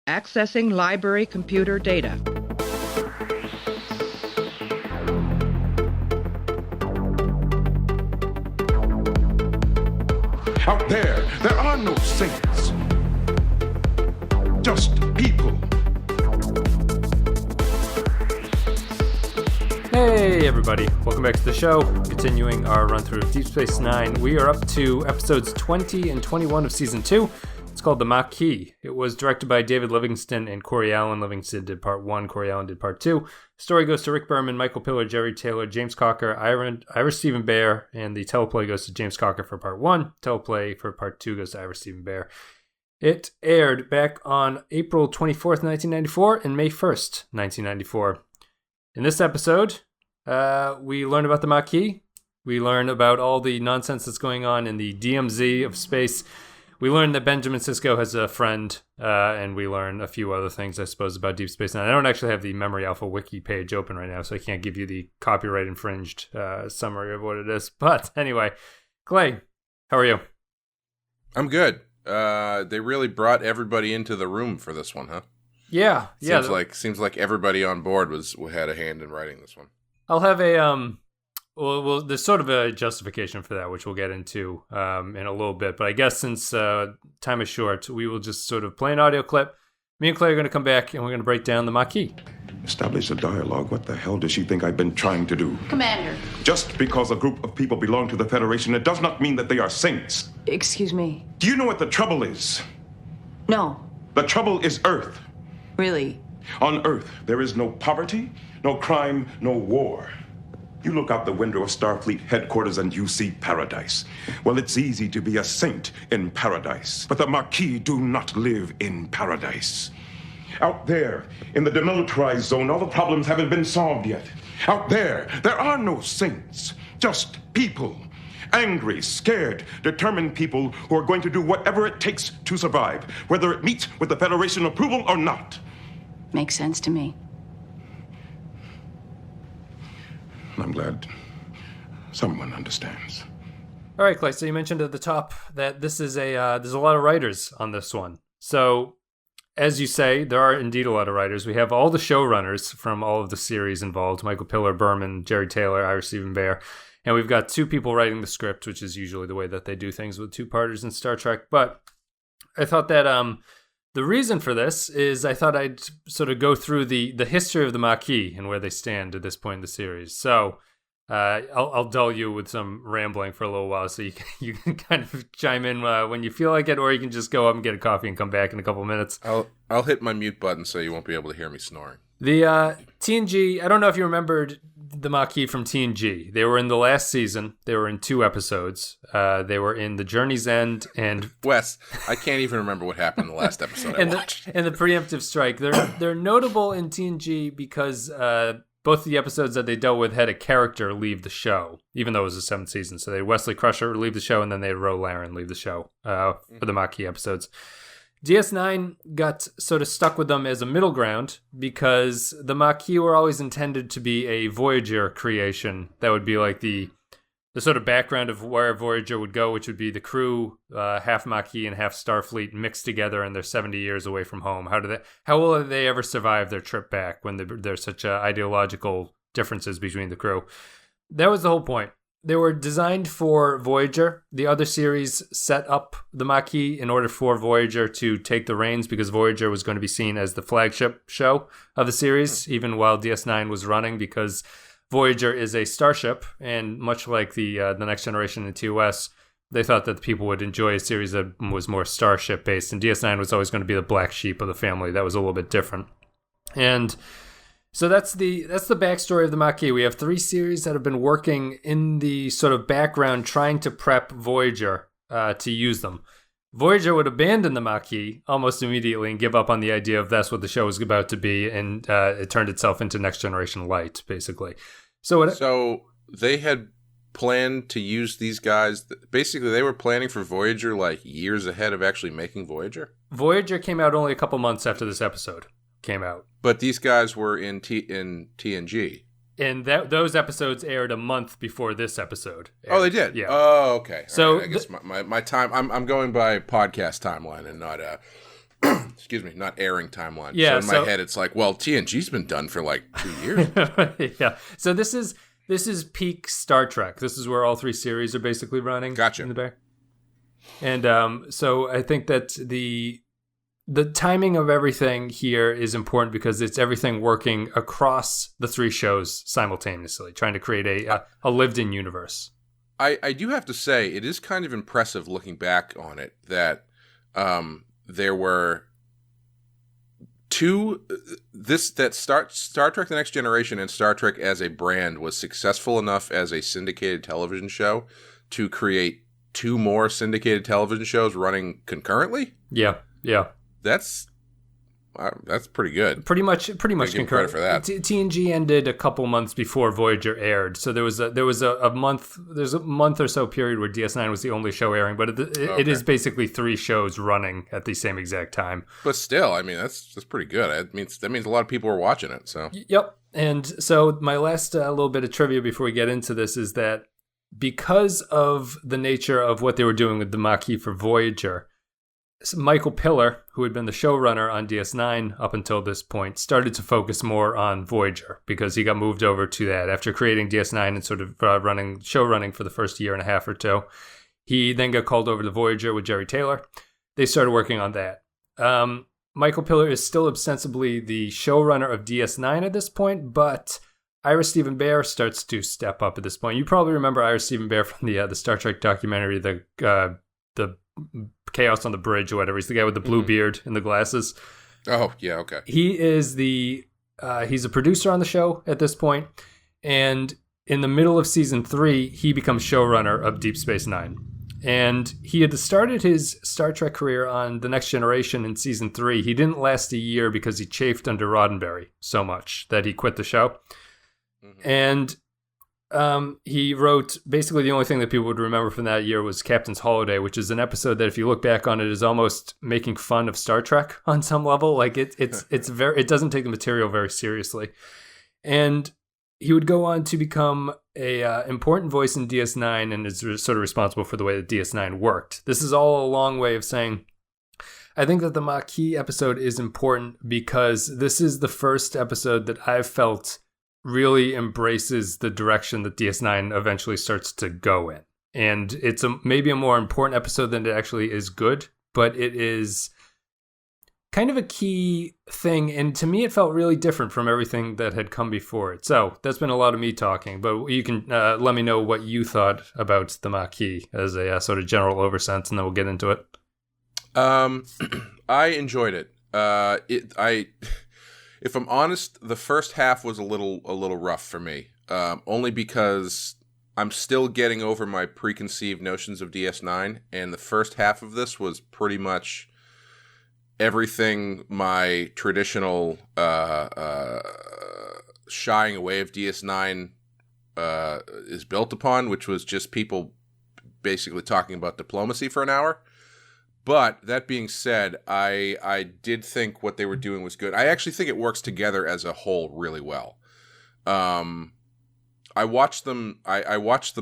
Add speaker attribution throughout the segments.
Speaker 1: Accessing library computer data.
Speaker 2: Out there are no saints. Just people.
Speaker 3: Hey everybody, welcome back to the show. Continuing our run through of Deep Space Nine. We are up to episodes 20 and 21 of season 2. It's called The Maquis. It was directed by David Livingston and Corey Allen. Livingston did part 1, Corey Allen did part 2. Story goes to Rick Berman, Michael Piller, Jerry Taylor, James Cocker, Ira Stephen Bear, and the teleplay goes to James Cocker for part 1. Teleplay for part 2 goes to Ira Stephen Bear. It aired back on April 24th, 1994 and May 1st, 1994. In this episode, we learn about the Maquis. We learn about all the nonsense that's going on in the DMZ of space. We learn that Benjamin Sisko has a friend, and we learn a few other things, I suppose, about Deep Space Nine. I don't actually have the Memory Alpha wiki page open right now, so I can't give you the copyright infringed summary of what it is. But anyway, Clay, how are you?
Speaker 4: I'm good. They really brought everybody into the room for this one, huh?
Speaker 3: Yeah.
Speaker 4: Seems like everybody on board had a hand in writing this one.
Speaker 3: I'll have a well, there's sort of a justification for that, which we'll get into in a little bit. But I guess since time is short, we will just sort of play an audio clip. Me and Clay are going to come back, and we're going to break down the Maquis.
Speaker 2: Establish a dialogue. What the hell does she think I've been trying to do?
Speaker 5: Commander.
Speaker 2: Just because a group of people belong to the Federation, it does not mean that they are saints.
Speaker 5: Excuse me.
Speaker 2: Do you know what the trouble is?
Speaker 5: No.
Speaker 2: The trouble is Earth.
Speaker 5: Really?
Speaker 2: On Earth, there is no poverty, no crime, no war. You look out the window of Starfleet headquarters and you see paradise. Well, it's easy to be a saint in paradise, but the Maquis do not live in paradise. Out there, in the demilitarized zone, all the problems haven't been solved yet. Out there are no saints, just people. Angry, scared, determined people who are going to do whatever it takes to survive, whether it meets with the Federation approval or not.
Speaker 5: Makes sense to me.
Speaker 2: I'm glad someone understands.
Speaker 3: All right, Clay, so you mentioned at the top that this is there's a lot of writers on this one. So, as you say, there are indeed a lot of writers. We have all the showrunners from all of the series involved: Michael Piller, Berman, Jerry Taylor, Ira Stephen Bear. And we've got 2 people writing the script, which is usually the way that they do things with 2-parters in Star Trek. But I thought that the reason for this is I thought I'd sort of go through the history of the Maquis and where they stand at this point in the series. So I'll dull you with some rambling for a little while so you can kind of chime in when you feel like it, or you can just go up and get a coffee and come back in a couple of minutes.
Speaker 4: I'll hit my mute button so you won't be able to hear me snoring.
Speaker 3: The TNG, I don't know if you remembered the Maquis from TNG. They were in the last season. They were in 2 episodes. They were in The Journey's End and...
Speaker 4: Wes, I can't even remember what happened in the last episode I watched.
Speaker 3: And the Preemptive Strike. They're notable in TNG because both the episodes that they dealt with had a character leave the show, even though it was the 7th season. So they had Wesley Crusher leave the show, and then they had Ro Laren leave the show for the Maquis episodes. DS9 got sort of stuck with them as a middle ground because the Maquis were always intended to be a Voyager creation that would be like the sort of background of where Voyager would go, which would be the crew, half Maquis and half Starfleet mixed together, and they're 70 years away from home. How will they ever survive their trip back when there's such ideological differences between the crew? That was the whole point. They were designed for Voyager. The other series set up the Maquis in order for Voyager to take the reins because Voyager was going to be seen as the flagship show of the series, even while DS9 was running, because Voyager is a starship, and much like the Next Generation and TOS, they thought that the people would enjoy a series that was more starship-based, and DS9 was always going to be the black sheep of the family. That was a little bit different. And so that's the backstory of the Maquis. We have 3 series that have been working in the sort of background trying to prep Voyager to use them. Voyager would abandon the Maquis almost immediately and give up on the idea of that's what the show was about to be, and it turned itself into Next Generation Light, basically. So
Speaker 4: they had planned to use these guys. Basically, they were planning for Voyager like years ahead of actually making Voyager?
Speaker 3: Voyager came out only a couple months after this episode came out.
Speaker 4: But these guys were in TNG.
Speaker 3: And those episodes aired a month before this episode aired.
Speaker 4: Oh, they did?
Speaker 3: Yeah.
Speaker 4: Oh, okay.
Speaker 3: So
Speaker 4: right. I guess my time, I'm going by podcast timeline and not excuse me, not airing timeline.
Speaker 3: Yeah,
Speaker 4: so in my head, it's like, well, TNG's been done for like 2 years.
Speaker 3: Yeah. So this is peak Star Trek. This is where all 3 series are basically running.
Speaker 4: Gotcha.
Speaker 3: In the Bay. And so I think that the timing of everything here is important because it's everything working across the 3 shows simultaneously, trying to create a lived-in universe.
Speaker 4: I do have to say, it is kind of impressive looking back on it that there were 2 Star Trek: The Next Generation and Star Trek as a brand was successful enough as a syndicated television show to create 2 more syndicated television shows running concurrently.
Speaker 3: Yeah.
Speaker 4: That's pretty good.
Speaker 3: Pretty much
Speaker 4: give credit for that.
Speaker 3: TNG ended a couple months before Voyager aired, so there was a month. There's a month or so period where DS9 was the only show airing, but it is basically 3 shows running at the same exact time.
Speaker 4: But still, I mean, that's pretty good. That means a lot of people are watching it. So
Speaker 3: yep. And so my last little bit of trivia before we get into this is that because of the nature of what they were doing with the Maquis for Voyager, Michael Piller, who had been the showrunner on DS9 up until this point, started to focus more on Voyager because he got moved over to that after creating DS9 and sort of showrunning for the first year and a half or 2. He then got called over to Voyager with Jerry Taylor. They started working on that. Michael Piller is still ostensibly the showrunner of DS9 at this point, but Ira Steven Behr starts to step up at this point. You probably remember Ira Steven Behr from the Star Trek documentary, the Chaos on the Bridge or whatever. He's the guy with the blue beard and the glasses.
Speaker 4: Oh, yeah, okay.
Speaker 3: He is he's a producer on the show at this point, and in the middle of season 3, he becomes showrunner of Deep Space Nine. And he had started his Star Trek career on The Next Generation in season 3. He didn't last a year because he chafed under Roddenberry so much that he quit the show. Mm-hmm. And he wrote, basically the only thing that people would remember from that year was Captain's Holiday, which is an episode that if you look back on it is almost making fun of Star Trek on some level. Like it doesn't take the material very seriously. And he would go on to become a important voice in DS9 and is sort of responsible for the way that DS9 worked. This is all a long way of saying, I think that the Maquis episode is important because this is the first episode that I've felt really embraces the direction that DS9 eventually starts to go in. And it's maybe a more important episode than it actually is good, but it is kind of a key thing. And to me, it felt really different from everything that had come before it. So that's been a lot of me talking, but you can let me know what you thought about the Maquis as a sort of general oversense, and then we'll get into it.
Speaker 4: I enjoyed it. If I'm honest, the first half was a little rough for me, only because I'm still getting over my preconceived notions of DS9, and the first half of this was pretty much everything my traditional shying away of DS9 is built upon, which was just people basically talking about diplomacy for an hour. But that being said, I did think what they were doing was good. I actually think it works together as a whole really well. I watched them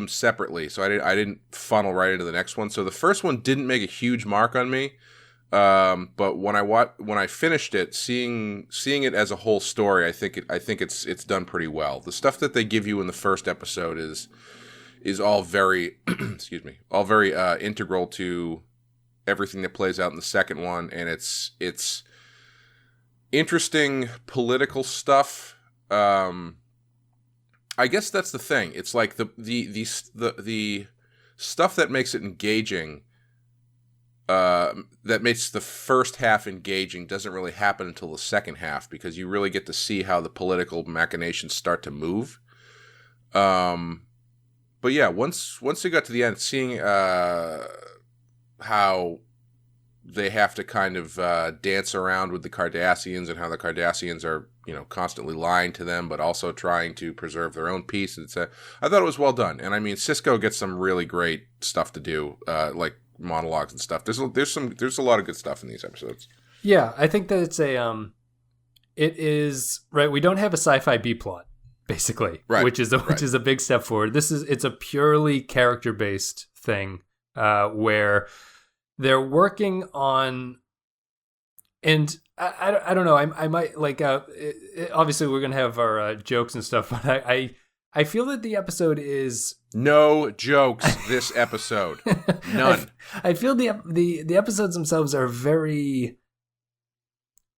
Speaker 4: separately, so I didn't funnel right into the next one. So the first one didn't make a huge mark on me. But when I finished it, seeing it as a whole story, I think it's done pretty well. The stuff that they give you in the first episode is all very all very integral to everything that plays out in the second one, and it's interesting political stuff. I guess that's the thing. It's like the stuff that makes it engaging, that makes the first half engaging, doesn't really happen until the second half, because you really get to see how the political machinations start to move. But yeah, once you got to the end, seeing how they have to kind of dance around with the Cardassians, and how the Cardassians are, constantly lying to them, but also trying to preserve their own peace. I thought it was well done. And I mean, Sisko gets some really great stuff to do, like monologues and stuff. There's a lot of good stuff in these episodes.
Speaker 3: Yeah, I think that it is right. We don't have a sci-fi B plot, basically,
Speaker 4: right,
Speaker 3: which is a big step forward. It's a purely character-based thing, where they're working on And I don't know. I might like. Obviously, we're gonna have our jokes and stuff, but I feel that the episode is
Speaker 4: no jokes. This episode, none.
Speaker 3: I feel the episodes themselves are very.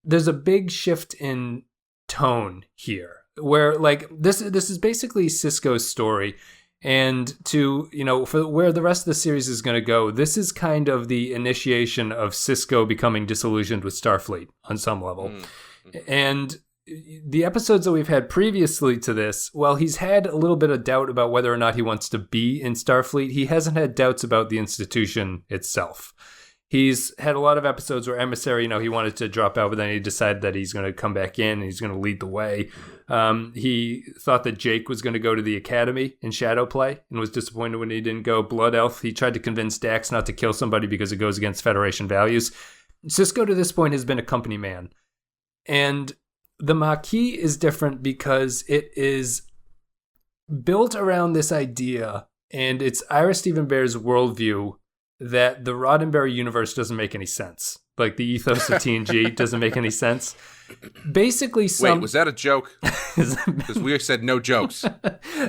Speaker 3: There's a big shift in tone here, where like this is basically Sisko's story. And to, for where the rest of the series is going to go, this is kind of the initiation of Sisko becoming disillusioned with Starfleet on some level. Mm-hmm. And the episodes that we've had previously to this, while he's had a little bit of doubt about whether or not he wants to be in Starfleet, he hasn't had doubts about the institution itself. He's had a lot of episodes where Emissary, he wanted to drop out, but then he decided that he's going to come back in and he's going to lead the way. He thought that Jake was going to go to the Academy in Shadowplay and was disappointed when he didn't go. Blood Elf, he tried to convince Dax not to kill somebody because it goes against Federation values. Sisko to this point has been a company man. And the Maquis is different because it is built around this idea, and it's Ira Steven Behr's worldview that the Roddenberry universe doesn't make any sense. Like the ethos of TNG doesn't make any sense. Basically,
Speaker 4: wait, was that a joke? Because we said no jokes.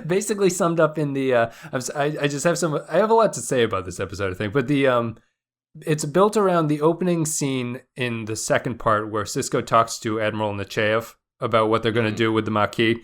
Speaker 3: Basically summed up in the. I just have some. I have a lot to say about this episode, I think, but the it's built around the opening scene in the second part where Sisko talks to Admiral Nechayev about what they're going to do with the Maquis,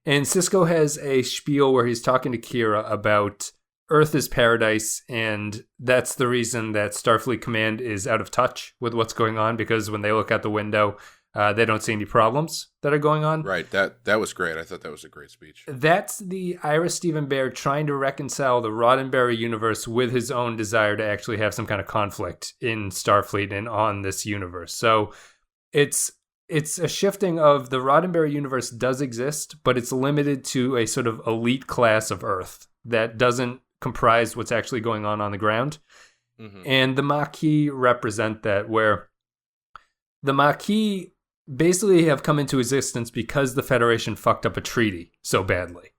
Speaker 3: and Sisko has a spiel where he's talking to Kira about Earth is paradise, and that's the reason that Starfleet Command is out of touch with what's going on, because when they look out the window, they don't see any problems that are going on.
Speaker 4: Right. That was great. I thought that was a great speech.
Speaker 3: That's the Ira Steven Behr trying to reconcile the Roddenberry universe with his own desire to actually have some kind of conflict in Starfleet and on this universe. So it's a shifting of the Roddenberry universe does exist, but it's limited to a sort of elite class of Earth that doesn't comprise what's actually going on the ground. Mm-hmm. And the Maquis represent that, where the Maquis basically have come into existence because the Federation fucked up a treaty so badly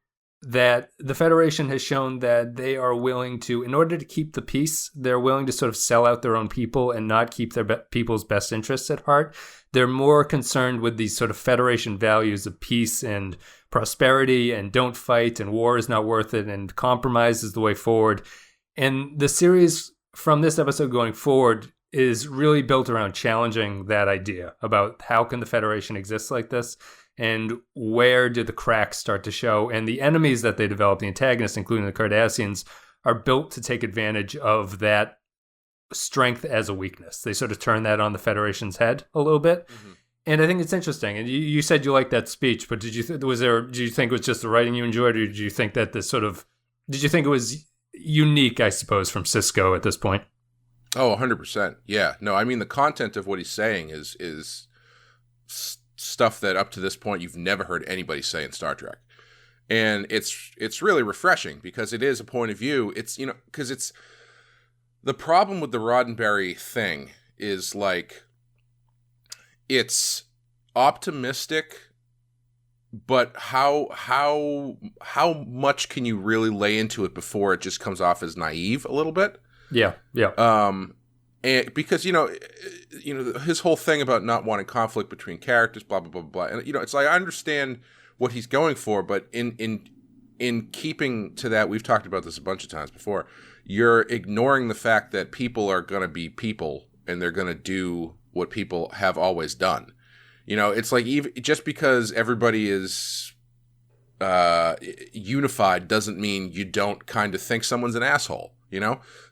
Speaker 3: that the Federation has shown that they are willing to, in order to keep the peace, they're willing to sort of sell out their own people and not keep their people's best interests at heart. They're more concerned with these sort of Federation values of peace and prosperity and don't fight and war is not worth it and compromise is the way forward. And the series from this episode going forward is really built around challenging that idea about how can the Federation exist like this and where do the cracks start to show. And the enemies that they develop, the antagonists, including the Cardassians, are built to take advantage of that strength as a weakness. They sort of turn that on the Federation's head a little bit. Mm-hmm. And I think it's interesting. And you said you liked that speech, but did you think it was just the writing you enjoyed, or did you think that did you think it was unique, I suppose, from Sisko at this point?
Speaker 4: Oh, 100%. Yeah. No, I mean, the content of what he's saying is stuff that up to this point you've never heard anybody say in Star Trek. And it's really refreshing because it is a point of view. It's, because it's the problem with the Roddenberry thing is like, it's optimistic, but how much can you really lay into it before it just comes off as naive a little bit?
Speaker 3: Yeah.
Speaker 4: And because his whole thing about not wanting conflict between characters, blah blah blah blah, and it's like I understand what he's going for, but in keeping to that, we've talked about this a bunch of times before. You're ignoring the fact that people are going to be people, and they're going to do what people have always done. It's like even just because everybody is unified doesn't mean you don't kind of think someone's an asshole.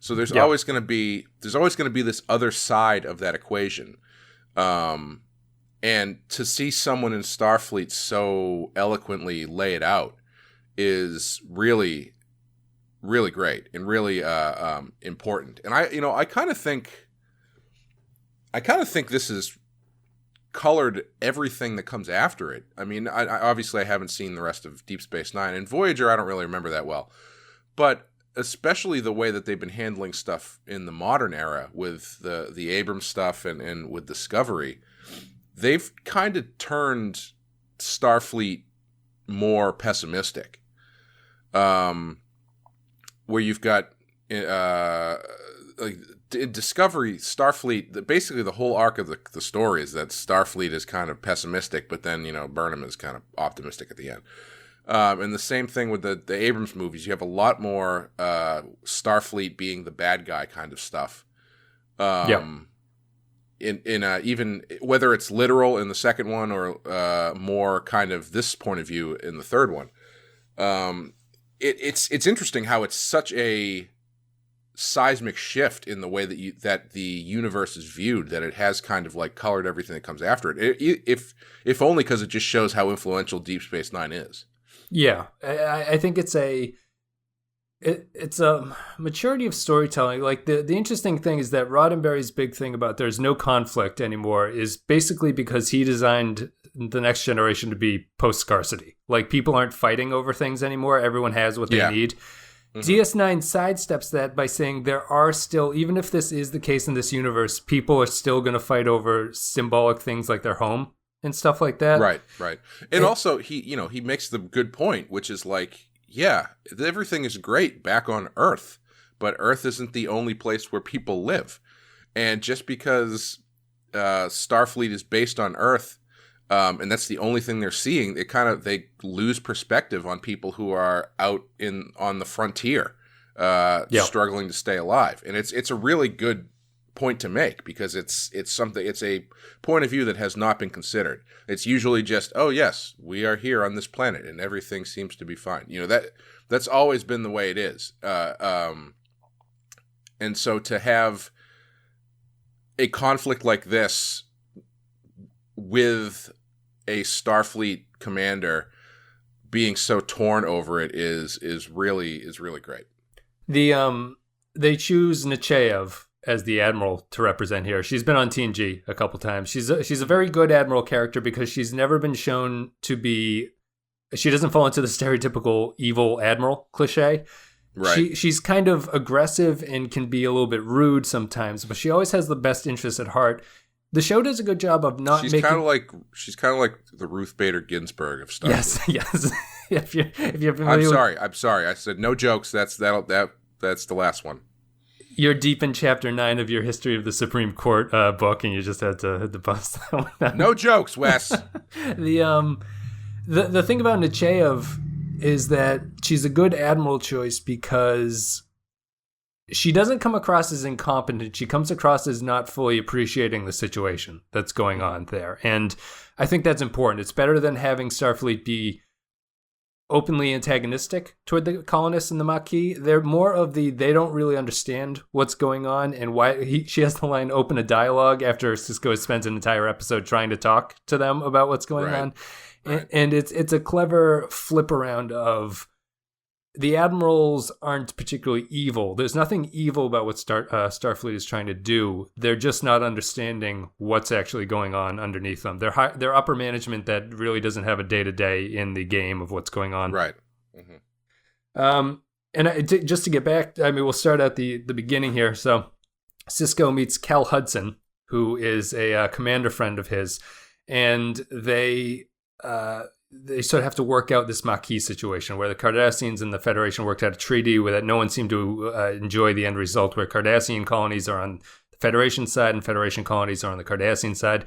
Speaker 4: So there's always going to be this other side of that equation. And to see someone in Starfleet so eloquently lay it out is really, really great and really important. And I kind of think this has colored everything that comes after it. I mean, I obviously I haven't seen the rest of Deep Space Nine and Voyager. I don't really remember that well, but especially the way that they've been handling stuff in the modern era with the Abrams stuff and with Discovery, they've kind of turned Starfleet more pessimistic. Where you've got like in Discovery, Starfleet, basically the whole arc of the story is that Starfleet is kind of pessimistic, but then, Burnham is kind of optimistic at the end. And the same thing with the Abrams movies. You have a lot more Starfleet being the bad guy kind of stuff. Even whether it's literal in the second one or more kind of this point of view in the third one. It's interesting how it's such a seismic shift in the way that the universe is viewed, that it has kind of like colored everything that comes after it. If only because it just shows how influential Deep Space Nine is. Yeah,
Speaker 3: I think it's a maturity of storytelling. Like the interesting thing is that Roddenberry's big thing about there's no conflict anymore is basically because he designed the Next Generation to be post-scarcity. Like people aren't fighting over things anymore. Everyone has what they need. Mm-hmm. DS9 sidesteps that by saying there are still, even if this is the case in this universe, people are still going to fight over symbolic things like their home and stuff like that.
Speaker 4: Right. And also he makes the good point, which is like, yeah, everything is great back on Earth, but Earth isn't the only place where people live. And just because Starfleet is based on Earth, and that's the only thing they're seeing, they lose perspective on people who are out on the frontier, struggling to stay alive. And it's a really good point to make, because it's a point of view that has not been considered. It's usually just, oh yes, we are here on this planet and everything seems to be fine. That's always been the way it is. And so to have a conflict like this with a Starfleet commander being so torn over it is really great.
Speaker 3: They choose Nechayev as the admiral to represent here. She's been on TNG a couple times. She's a very good admiral character because she's never been shown to be. She doesn't fall into the stereotypical evil admiral cliche.
Speaker 4: Right.
Speaker 3: She's kind of aggressive and can be a little bit rude sometimes, but she always has the best interest at heart. The show does a good job of not making.
Speaker 4: She's kind of like the Ruth Bader Ginsburg of Starfleet.
Speaker 3: Yes. if you're familiar.
Speaker 4: I'm sorry. I said no jokes. That's the last one.
Speaker 3: You're deep in chapter 9 of your History of the Supreme Court book, and you just had to bust that one.
Speaker 4: No jokes, Wes.
Speaker 3: The thing about Nechayev is that she's a good admiral choice because she doesn't come across as incompetent. She comes across as not fully appreciating the situation that's going on there. And I think that's important. It's better than having Starfleet be openly antagonistic toward the colonists in the Maquis. They're more of they don't really understand what's going on and why. She has the line, open a dialogue, after Sisko spends an entire episode trying to talk to them about what's going on. Right. And it's a clever flip around of the admirals aren't particularly evil. There's nothing evil about what Starfleet is trying to do. They're just not understanding what's actually going on underneath them. They're upper management that really doesn't have a day-to-day in the game of what's going on.
Speaker 4: Right. Mm-hmm.
Speaker 3: Just to get back, we'll start at the beginning here. So Sisko meets Cal Hudson, who is a commander friend of his, and they sort of have to work out this Maquis situation where the Cardassians and the Federation worked out a treaty where that no one seemed to enjoy the end result, where Cardassian colonies are on the Federation side and Federation colonies are on the Cardassian side.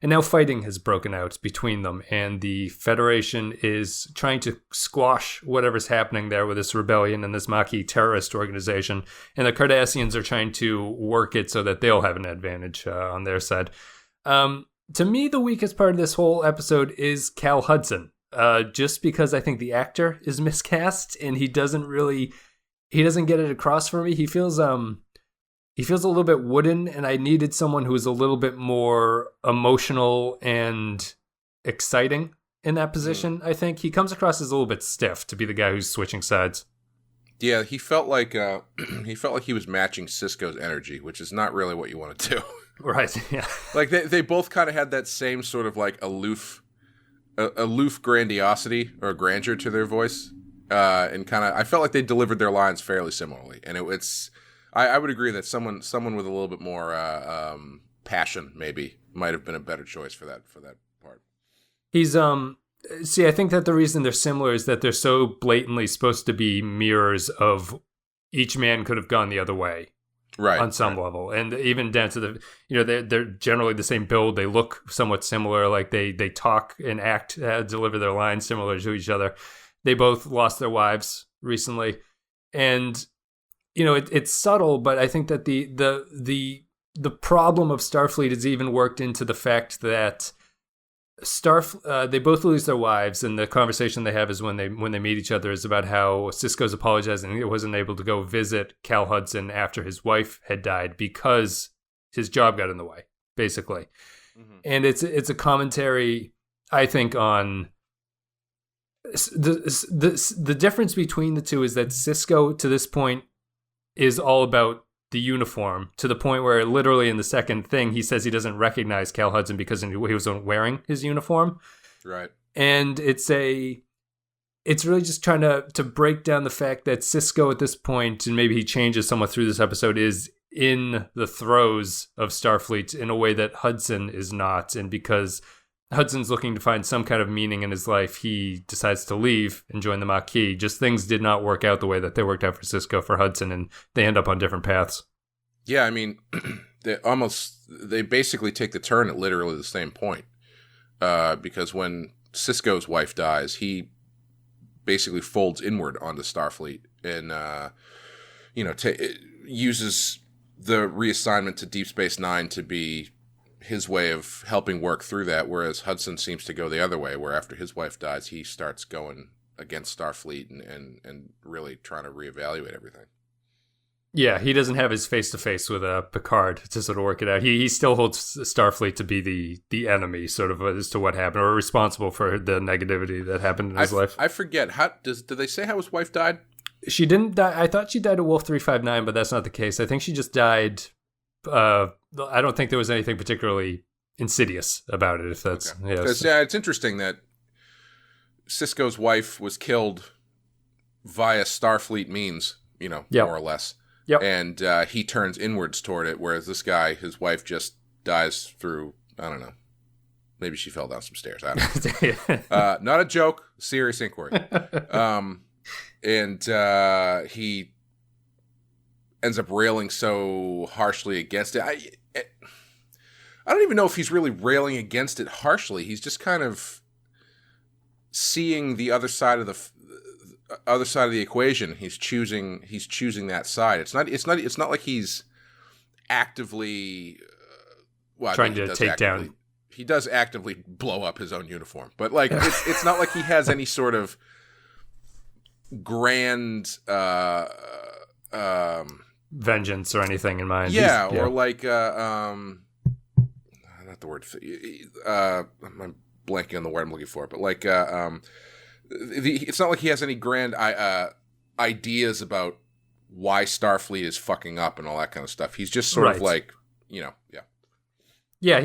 Speaker 3: And now fighting has broken out between them, and the Federation is trying to squash whatever's happening there with this rebellion and this Maquis terrorist organization. And the Cardassians are trying to work it so that they'll have an advantage on their side. To me, the weakest part of this whole episode is Cal Hudson, just because I think the actor is miscast and he doesn't get it across for me. He feels a little bit wooden, and I needed someone who was a little bit more emotional and exciting in that position. I think he comes across as a little bit stiff to be the guy who's switching sides.
Speaker 4: Yeah, he felt like he was matching Sisko's energy, which is not really what you want to do.
Speaker 3: Right. Yeah.
Speaker 4: Like they both kind of had that same sort of like aloof grandiosity or grandeur to their voice, and kind of I felt like they delivered their lines fairly similarly. And I would agree that someone with a little bit more passion maybe might have been a better choice for that part.
Speaker 3: He's I think that the reason they're similar is that they're so blatantly supposed to be mirrors of each man could have gone the other way.
Speaker 4: right,
Speaker 3: on some level, and even down to the, they're generally the same build. They look somewhat similar, like they talk and act, deliver their lines similar to each other. They both lost their wives recently, and it's subtle, but I think that the problem of Starfleet is even worked into the fact that they both lose their wives, and the conversation they have is when they meet each other is about how Sisko's apologizing he wasn't able to go visit Cal Hudson after his wife had died because his job got in the way, basically. Mm-hmm. And it's a commentary, I think, on the difference between the two is that Sisko to this point is all about the uniform, to the point where literally in the second thing he says he doesn't recognize Cal Hudson because he wasn't wearing his uniform.
Speaker 4: Right.
Speaker 3: And it's really just trying to break down the fact that Sisko at this point, and maybe he changes somewhat through this episode, is in the throes of Starfleet in a way that Hudson is not. And because Hudson's looking to find some kind of meaning in his life, he decides to leave and join the Maquis. Just things did not work out the way that they worked out for Sisko, for Hudson, and they end up on different paths.
Speaker 4: Yeah, I mean, they basically take the turn at literally the same point. Because when Sisko's wife dies, he basically folds inward onto Starfleet and, uses the reassignment to Deep Space Nine to be his way of helping work through that, whereas Hudson seems to go the other way, where after his wife dies, he starts going against Starfleet and really trying to reevaluate everything.
Speaker 3: Yeah, he doesn't have his face-to-face with Picard to sort of work it out. He still holds Starfleet to be the enemy, sort of, as to what happened, or responsible for the negativity that happened in his life.
Speaker 4: I forget. Did they say how his wife died?
Speaker 3: She didn't die. I thought she died at Wolf 359, but that's not the case. I think she just died. I don't think there was anything particularly insidious about it, if that's...
Speaker 4: Okay. Yeah, it's interesting that Sisko's wife was killed via Starfleet means, more or less.
Speaker 3: Yep.
Speaker 4: And he turns inwards toward it, whereas this guy, his wife just dies through, I don't know, maybe she fell down some stairs. I don't know. Not a joke, serious inquiry. And he ends up railing so harshly against it. I don't even know if he's really railing against it harshly. He's just kind of seeing the other side of the equation. He's choosing that side. It's not like he's actively
Speaker 3: trying to take down.
Speaker 4: He does actively blow up his own uniform, but like it's not like he has any sort of grand
Speaker 3: vengeance or anything in mind.
Speaker 4: Yeah, or like not the word. I'm blanking on the word I'm looking for, but like it's not like he has any grand ideas about why Starfleet is fucking up and all that kind of stuff. He's just sort of like, yeah.
Speaker 3: Yeah,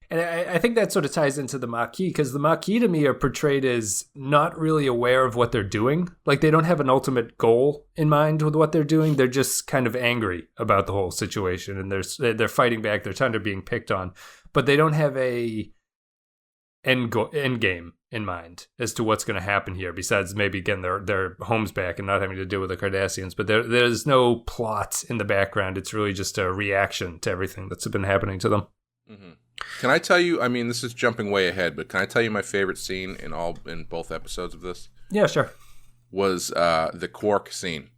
Speaker 3: and I think that sort of ties into the Maquis, because the Maquis to me are portrayed as not really aware of what they're doing. Like, they don't have an ultimate goal in mind with what they're doing. They're just kind of angry about the whole situation, and they're fighting back. They're tired of being picked on, but they don't have a end game in mind as to what's going to happen here, besides maybe getting their homes back and not having to deal with the Cardassians. But there's no plot in the background. It's really just a reaction to everything that's been happening to them.
Speaker 4: Mm-hmm. Can I tell you, I mean, this is jumping way ahead, but can I tell you my favorite scene in both episodes of this?
Speaker 3: Yeah, sure.
Speaker 4: Was the Quark scene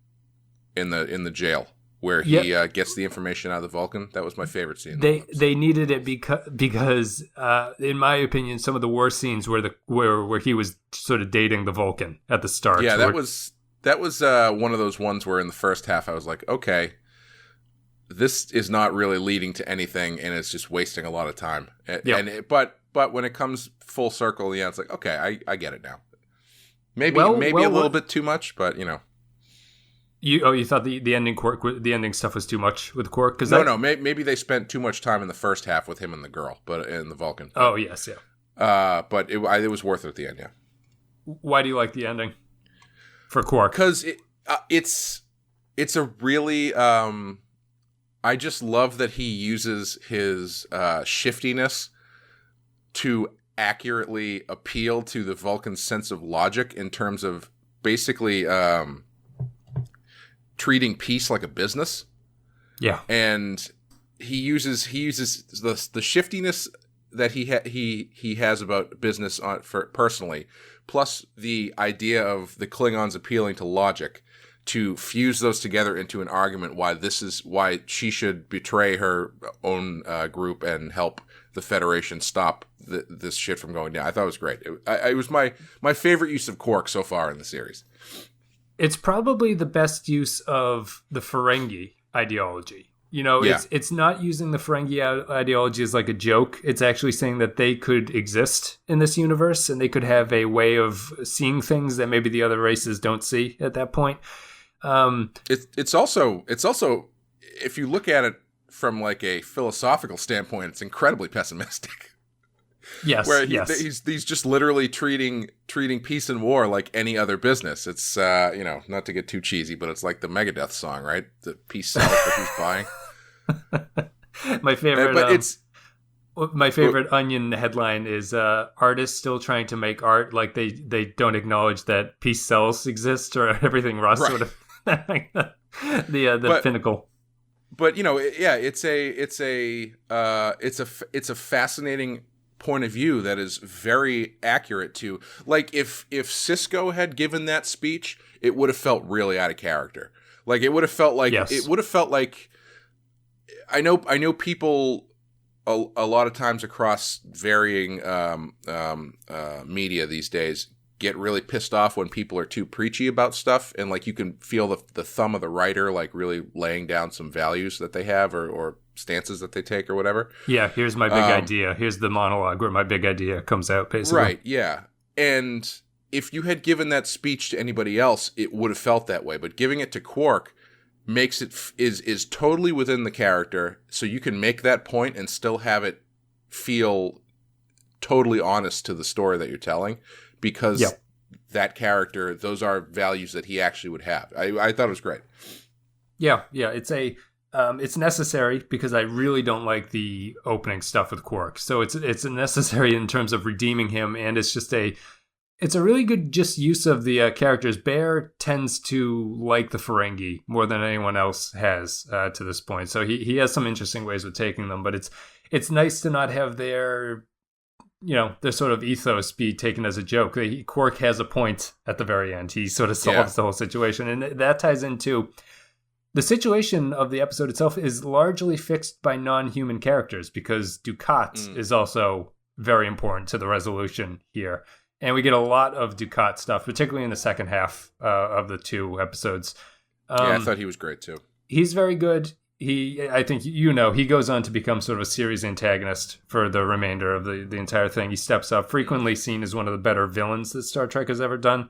Speaker 4: in the jail, where he gets the information out of the Vulcan. That was my favorite scene.
Speaker 3: They needed it because in my opinion, some of the worst scenes were where he was sort of dating the Vulcan at the start.
Speaker 4: Yeah, that was one of those ones where in the first half I was like, okay, this is not really leading to anything, and it's just wasting a lot of time. But when it comes full circle, yeah, it's like, okay, I get it now. Maybe a little bit too much, but you know.
Speaker 3: You thought the ending stuff was too much with Quark?
Speaker 4: Maybe they spent too much time in the first half with him and the girl, but in the Vulcan.
Speaker 3: Oh yes, yeah.
Speaker 4: But it was worth it at the end, yeah.
Speaker 3: Why do you like the ending for Quark?
Speaker 4: Because it's a really I just love that he uses his shiftiness to accurately appeal to the Vulcan's sense of logic in terms of basically treating peace like a business.
Speaker 3: Yeah.
Speaker 4: And he uses the shiftiness that he has about business personally, plus the idea of the Klingons appealing to logic, to fuse those together into an argument why she should betray her own group and help the Federation stop this shit from going down. I thought it was great. It was my favorite use of Quark so far in the series.
Speaker 3: It's probably the best use of the Ferengi ideology. You know,
Speaker 4: Yeah.
Speaker 3: it's not using the Ferengi ideology as like a joke. It's actually saying that they could exist in this universe and they could have a way of seeing things that maybe the other races don't see at that point.
Speaker 4: It's also if you look at it from like a philosophical standpoint, it's incredibly pessimistic.
Speaker 3: Yes,
Speaker 4: Where
Speaker 3: yes.
Speaker 4: he's just literally treating peace and war like any other business. It's not to get too cheesy, but it's like the Megadeth song, right? The peace sells, but who's buying?
Speaker 3: My favorite,
Speaker 4: but
Speaker 3: my favorite Onion headline is artists still trying to make art like they don't acknowledge that peace sells exist, or everything Ross
Speaker 4: Right.
Speaker 3: sort of the pinnacle.
Speaker 4: But it's a fascinating point of view that is very accurate to, like, if Sisko had given that speech, it would have felt really out of character. Like, it would have felt like I know people a lot of times across varying media these days get really pissed off when people are too preachy about stuff, and like you can feel the thumb of the writer like really laying down some values that they have or stances that they take or whatever.
Speaker 3: Yeah, here's my big idea. Here's the monologue where my big idea comes out, basically.
Speaker 4: Right, yeah. And if you had given that speech to anybody else, it would have felt that way. But giving it to Quark makes it is totally within the character, so you can make that point and still have it feel totally honest to the story that you're telling, because that character, those are values that he actually would have. I thought it was great. Yeah,
Speaker 3: It's necessary because I really don't like the opening stuff with Quark. So it's necessary in terms of redeeming him, and it's a really good just use of the characters. Bear tends to like the Ferengi more than anyone else has to this point. So he has some interesting ways of taking them, but it's nice to not have their sort of ethos be taken as a joke. Quark has a point at the very end. He sort of solves the whole situation, and that ties into the situation of the episode itself is largely fixed by non-human characters, because Dukat is also very important to the resolution here. And we get a lot of Dukat stuff, particularly in the second half of the two episodes.
Speaker 4: I thought he was great too.
Speaker 3: He's very good. I think he goes on to become sort of a series antagonist for the remainder of the entire thing. He steps up, frequently seen as one of the better villains that Star Trek has ever done.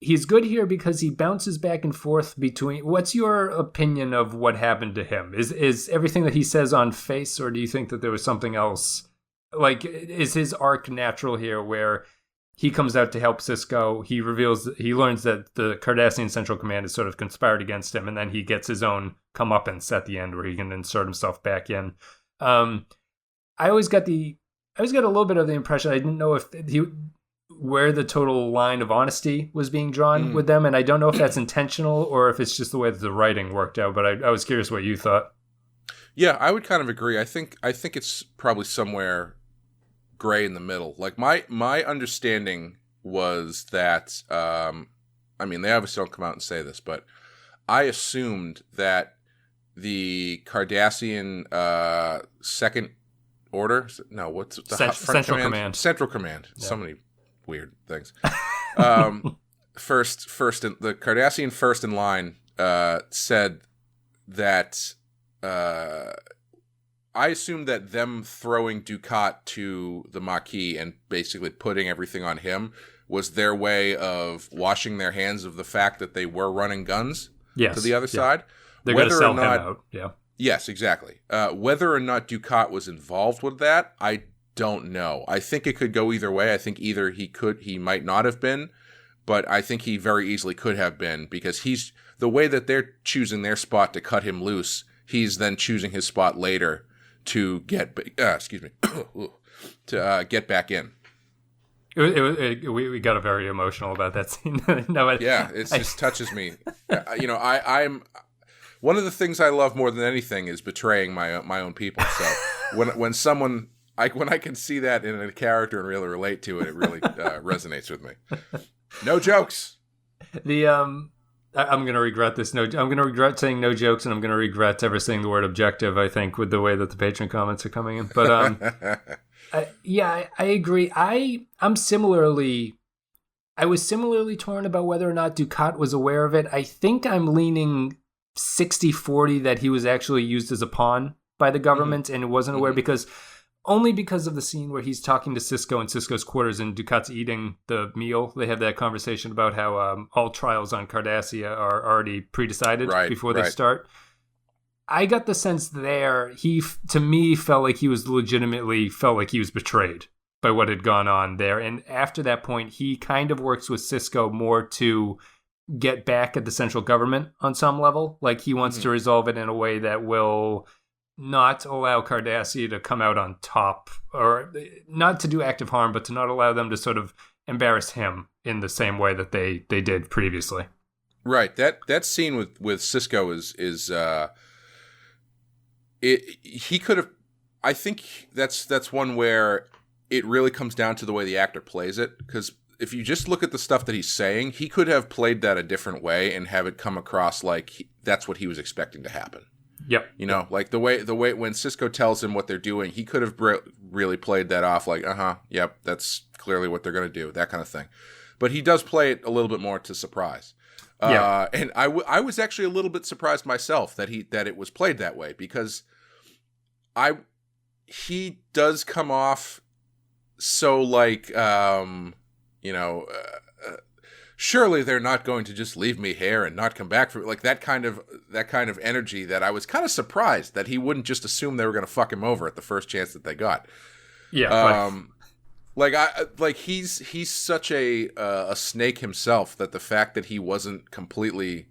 Speaker 3: He's good here because he bounces back and forth between. What's your opinion of what happened to him? Is everything that he says on face, or do you think that there was something else? Like, is his arc natural here, where he comes out to help Sisko? He learns that the Cardassian Central Command has sort of conspired against him, and then he gets his own comeuppance at the end, where he can insert himself back in. I always got a little bit of the impression I didn't know where the total line of honesty was being drawn with them, and I don't know if that's intentional or if it's just the way that the writing worked out. But I was curious what you thought.
Speaker 4: Yeah, I would kind of agree. I think it's probably somewhere gray in the middle. Like my understanding was that they obviously don't come out and say this, but I assumed that the Cardassian second order, no, what's the
Speaker 3: Central Command?
Speaker 4: Central Command. Yeah. So many weird things. The Cardassian first in line said that I assumed that them throwing Dukat to the Maquis and basically putting everything on him was their way of washing their hands of the fact that they were running guns to the other side.
Speaker 3: They're going to sell him out. Yeah.
Speaker 4: Yes, exactly. Whether or not Dukat was involved with that, I don't know. I think it could go either way. I think either he might not have been, but I think he very easily could have been, because he's the way that they're choosing their spot to cut him loose. He's then choosing his spot later to get get back in.
Speaker 3: We got very emotional about that scene.
Speaker 4: It just touches me. I'm one of the things I love more than anything is betraying my own people. So when someone when I can see that in a character and really relate to it, it really resonates with me. No jokes.
Speaker 3: I'm gonna regret this. I'm gonna regret saying no jokes, and I'm gonna regret ever saying the word objective. I think with the way that the patron comments are coming in, but I agree. I was similarly torn about whether or not Dukat was aware of it. I think I'm leaning 60-40 that he was actually used as a pawn by the government and wasn't aware because of the scene where he's talking to Sisko in Sisko's quarters and Dukat's eating the meal. They have that conversation about how all trials on Cardassia are already pre-decided before they start. I got the sense there, he, to me, felt like he was betrayed by what had gone on there. And after that point, he kind of works with Sisko more to get back at the central government on some level. Like he wants to resolve it in a way that will not allow Cardassia to come out on top, or not to do active harm, but to not allow them to sort of embarrass him in the same way that they did previously.
Speaker 4: Right. That scene with Sisko is he could have. I think that's one where it really comes down to the way the actor plays it, because if you just look at the stuff that he's saying, he could have played that a different way and have it come across like that's what he was expecting to happen.
Speaker 3: Yep.
Speaker 4: You know, like the way when Sisko tells him what they're doing, he could have really played that off like, yep, that's clearly what they're going to do, that kind of thing. But he does play it a little bit more to surprise. And I was actually a little bit surprised myself that it was played that way, because he does come off so like, surely they're not going to just leave me here and not come back for like that kind of energy, that I was kind of surprised that he wouldn't just assume they were going to fuck him over at the first chance that they got. Yeah. He's such a snake himself that the fact that he wasn't completely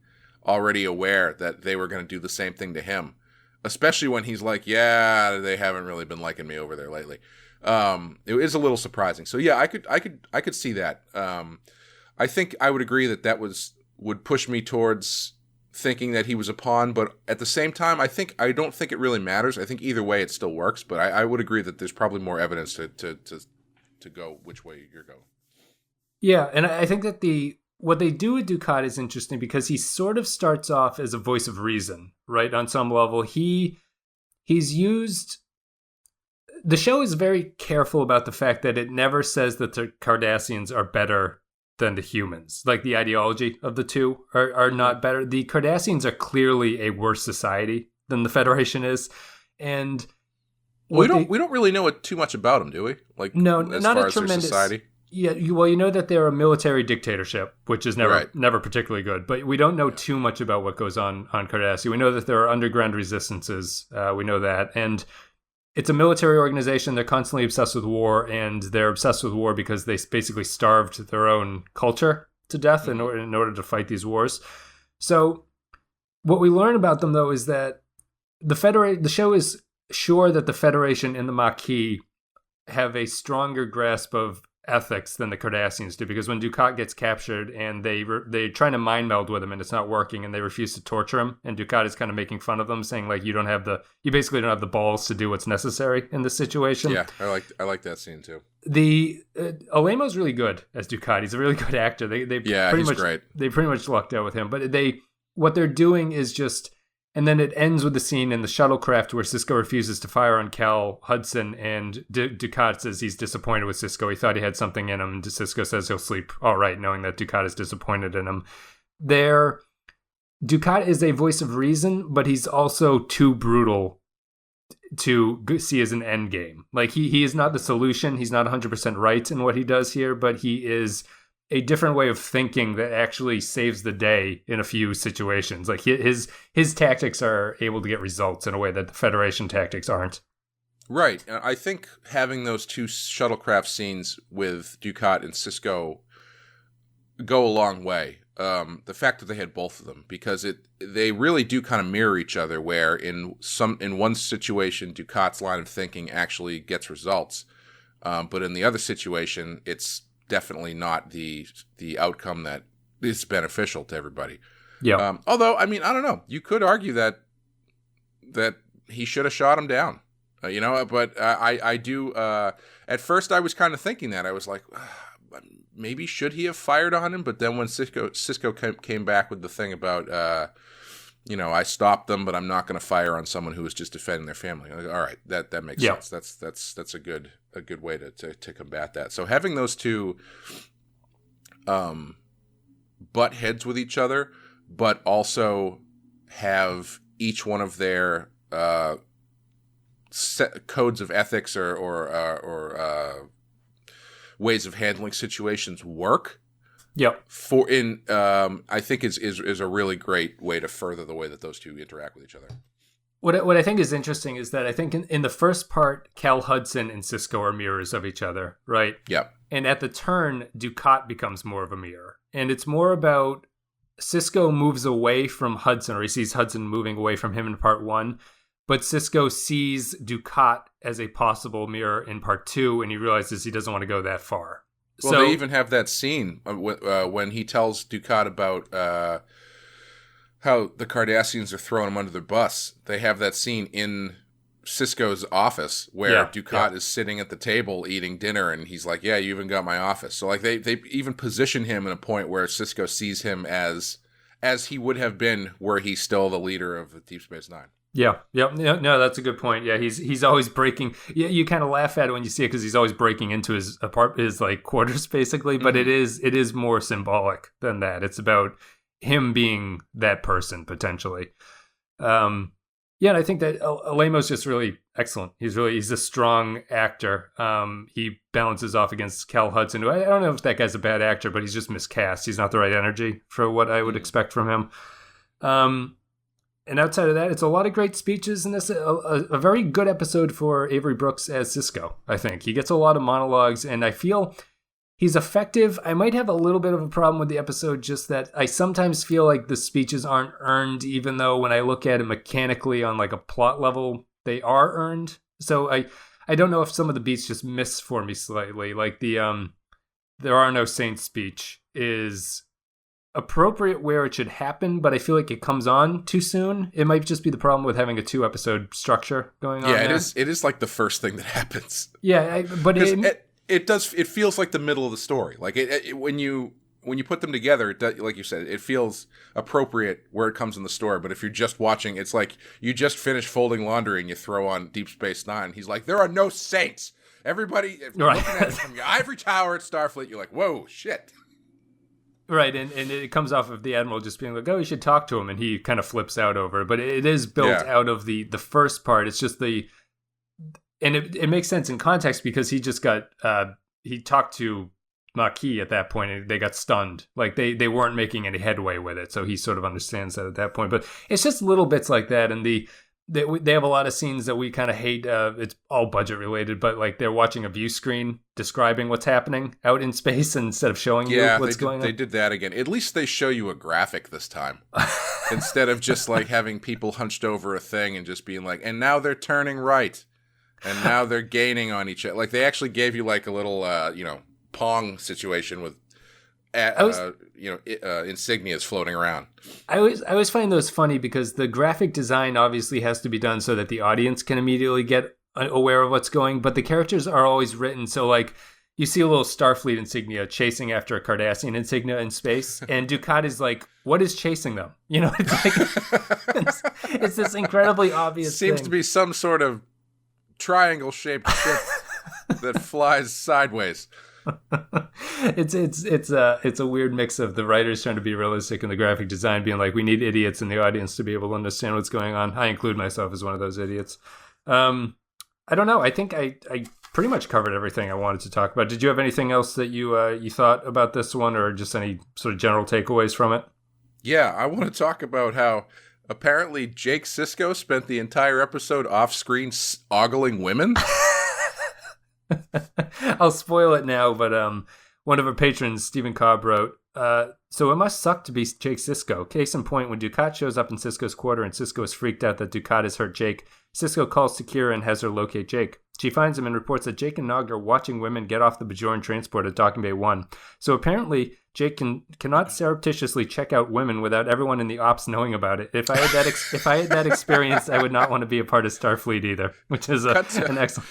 Speaker 4: already aware that they were going to do the same thing to him, especially when he's like, yeah, they haven't really been liking me over there lately. It is a little surprising. So yeah, I could see that. I think I would agree that would push me towards thinking that he was a pawn, but at the same time, I don't think it really matters. I think either way it still works, but I would agree that there's probably more evidence to go which way you're going.
Speaker 3: Yeah, and I think that what they do with Dukat is interesting because he sort of starts off as a voice of reason, right? On some level, he's used. The show is very careful about the fact that it never says that the Cardassians are better than the humans. Like the ideology of the two are not better. The Cardassians are clearly a worse society than the Federation is, and
Speaker 4: we don't really know too much about them, do we? Like
Speaker 3: no,
Speaker 4: as
Speaker 3: not
Speaker 4: far
Speaker 3: a
Speaker 4: as their
Speaker 3: tremendous
Speaker 4: society.
Speaker 3: Yeah, you know that they're a military dictatorship, which is never particularly good. But we don't know too much about what goes on Cardassia. We know that there are underground resistances. We know that, and it's a military organization. They're constantly obsessed with war, and they're obsessed with war because they basically starved their own culture to death in order to fight these wars. So what we learn about them, though, is that the show is sure that the Federation and the Maquis have a stronger grasp of ethics than the Cardassians do, because when Dukat gets captured and they're trying to mind meld with him and it's not working and they refuse to torture him, and Dukat is kind of making fun of them, saying like you basically don't have the balls to do what's necessary in this situation.
Speaker 4: Yeah, I like that scene too.
Speaker 3: The Alemo's really good as Dukat. He's a really good actor. He's
Speaker 4: great.
Speaker 3: They pretty much lucked out with him, but what they're doing is just. And then it ends with the scene in the shuttlecraft where Sisko refuses to fire on Cal Hudson, and Dukat says he's disappointed with Sisko. He thought he had something in him. And Sisko says he'll sleep all right, knowing that Dukat is disappointed in him. Dukat is a voice of reason, but he's also too brutal to see as an end game. Like he is not the solution. He's not 100% right in what he does here, but he is a different way of thinking that actually saves the day in a few situations. Like his tactics are able to get results in a way that the Federation tactics aren't.
Speaker 4: Right. I think having those two shuttlecraft scenes with Dukat and Sisko go a long way. The fact that they had both of them, because they really do kind of mirror each other, where in one situation Dukat's line of thinking actually gets results, but in the other situation it's definitely not the outcome that is beneficial to everybody.
Speaker 3: Yeah.
Speaker 4: Although, I mean, I don't know. You could argue that he should have shot him down. But I do. At first, I was kind of thinking that. I was like, maybe should he have fired on him? But then when Sisko came back with the thing about, I stopped them, but I'm not going to fire on someone who was just defending their family. Like, all right, that makes sense. That's a good way to combat that. So having those two butt heads with each other, but also have each one of their set codes of ethics or ways of handling situations work.
Speaker 3: Yep.
Speaker 4: I think is a really great way to further the way that those two interact with each other.
Speaker 3: What I think is interesting is that I think in the first part, Cal Hudson and Sisko are mirrors of each other, right?
Speaker 4: Yep.
Speaker 3: And at the turn, Dukat becomes more of a mirror. And it's more about Sisko moves away from Hudson, or he sees Hudson moving away from him in part 1. But Sisko sees Dukat as a possible mirror in part 2, and he realizes he doesn't want to go that far.
Speaker 4: Well, they even have that scene when he tells Dukat about how the Cardassians are throwing him under the bus. They have that scene in Sisko's office where Dukat is sitting at the table eating dinner, and he's like, "Yeah, you even got my office." So like they even position him in a point where Sisko sees him as he would have been were he still the leader of Deep Space Nine.
Speaker 3: Yeah. No, that's a good point. Yeah, he's always breaking. Yeah, you kind of laugh at it when you see it because he's always breaking into his like quarters basically. But it is more symbolic than that. It's about him being that person potentially. And I think that Alamo's just really excellent. He's a strong actor. He balances off against Cal Hudson, who I don't know if that guy's a bad actor, but he's just miscast. He's not the right energy for what I would expect from him. And outside of that, it's a lot of great speeches in this. A very good episode for Avery Brooks as Sisko, I think. He gets a lot of monologues, and I feel he's effective. I might have a little bit of a problem with the episode, just that I sometimes feel like the speeches aren't earned, even though when I look at it mechanically on like a plot level, they are earned. So I don't know if some of the beats just miss for me slightly. Like the There Are No Saints speech is appropriate where it should happen, but I feel like it comes on too soon. It might just be the problem with having a 2-episode structure going on.
Speaker 4: Yeah, it is like the first thing that happens.
Speaker 3: Yeah, but
Speaker 4: it feels like the middle of the story. Like when you put them together, like you said, it feels appropriate where it comes in the story. But if you're just watching, it's like you just finished folding laundry and you throw on Deep Space Nine. He's like, "There are no saints." Everybody looking at it from your ivory tower at Starfleet, you're like, "Whoa, shit."
Speaker 3: Right, and it comes off of the Admiral just being like, "Oh, you should talk to him," and he kind of flips out over it. But it is built out of the first part. It's just and it makes sense in context because he just got he talked to Maquis at that point, and they got stunned. Like they weren't making any headway with it, so he sort of understands that at that point. But it's just little bits like that, and they have a lot of scenes that we kind of hate. It's all budget related, but like they're watching a view screen describing what's happening out in space instead of showing you what's going on.
Speaker 4: They did that again. At least they show you a graphic this time instead of just like having people hunched over a thing and just being like, "And now they're turning right, and now they're gaining on each other." Like they actually gave you like a little Pong situation with insignias floating around.
Speaker 3: I always find those funny because the graphic design obviously has to be done so that the audience can immediately get aware of what's going, but the characters are always written so like you see a little Starfleet insignia chasing after a Cardassian insignia in space, and Dukat is like, "What is chasing them?" It's like it's this incredibly obvious
Speaker 4: Seems to be some sort of triangle shaped ship that flies sideways.
Speaker 3: It's a weird mix of the writers trying to be realistic and the graphic design being like, we need idiots in the audience to be able to understand what's going on. I include myself as one of those idiots. I don't know. I think I pretty much covered everything I wanted to talk about. Did you have anything else that you thought about this one, or just any sort of general takeaways from it?
Speaker 4: Yeah, I want to talk about how apparently Jake Sisko spent the entire episode off screen ogling women.
Speaker 3: I'll spoil it now, but one of our patrons, Stephen Cobb, wrote, "So it must suck to be Jake Sisko. Case in point, when Dukat shows up in Sisko's quarter and Sisko is freaked out that Dukat has hurt Jake, Sisko calls to Kira and has her locate Jake. She finds him and reports that Jake and Nog are watching women get off the Bajoran transport at Docking Bay 1. So apparently, Jake cannot surreptitiously check out women without everyone in the ops knowing about it. If I had that experience, I would not want to be a part of Starfleet either, which is an excellent...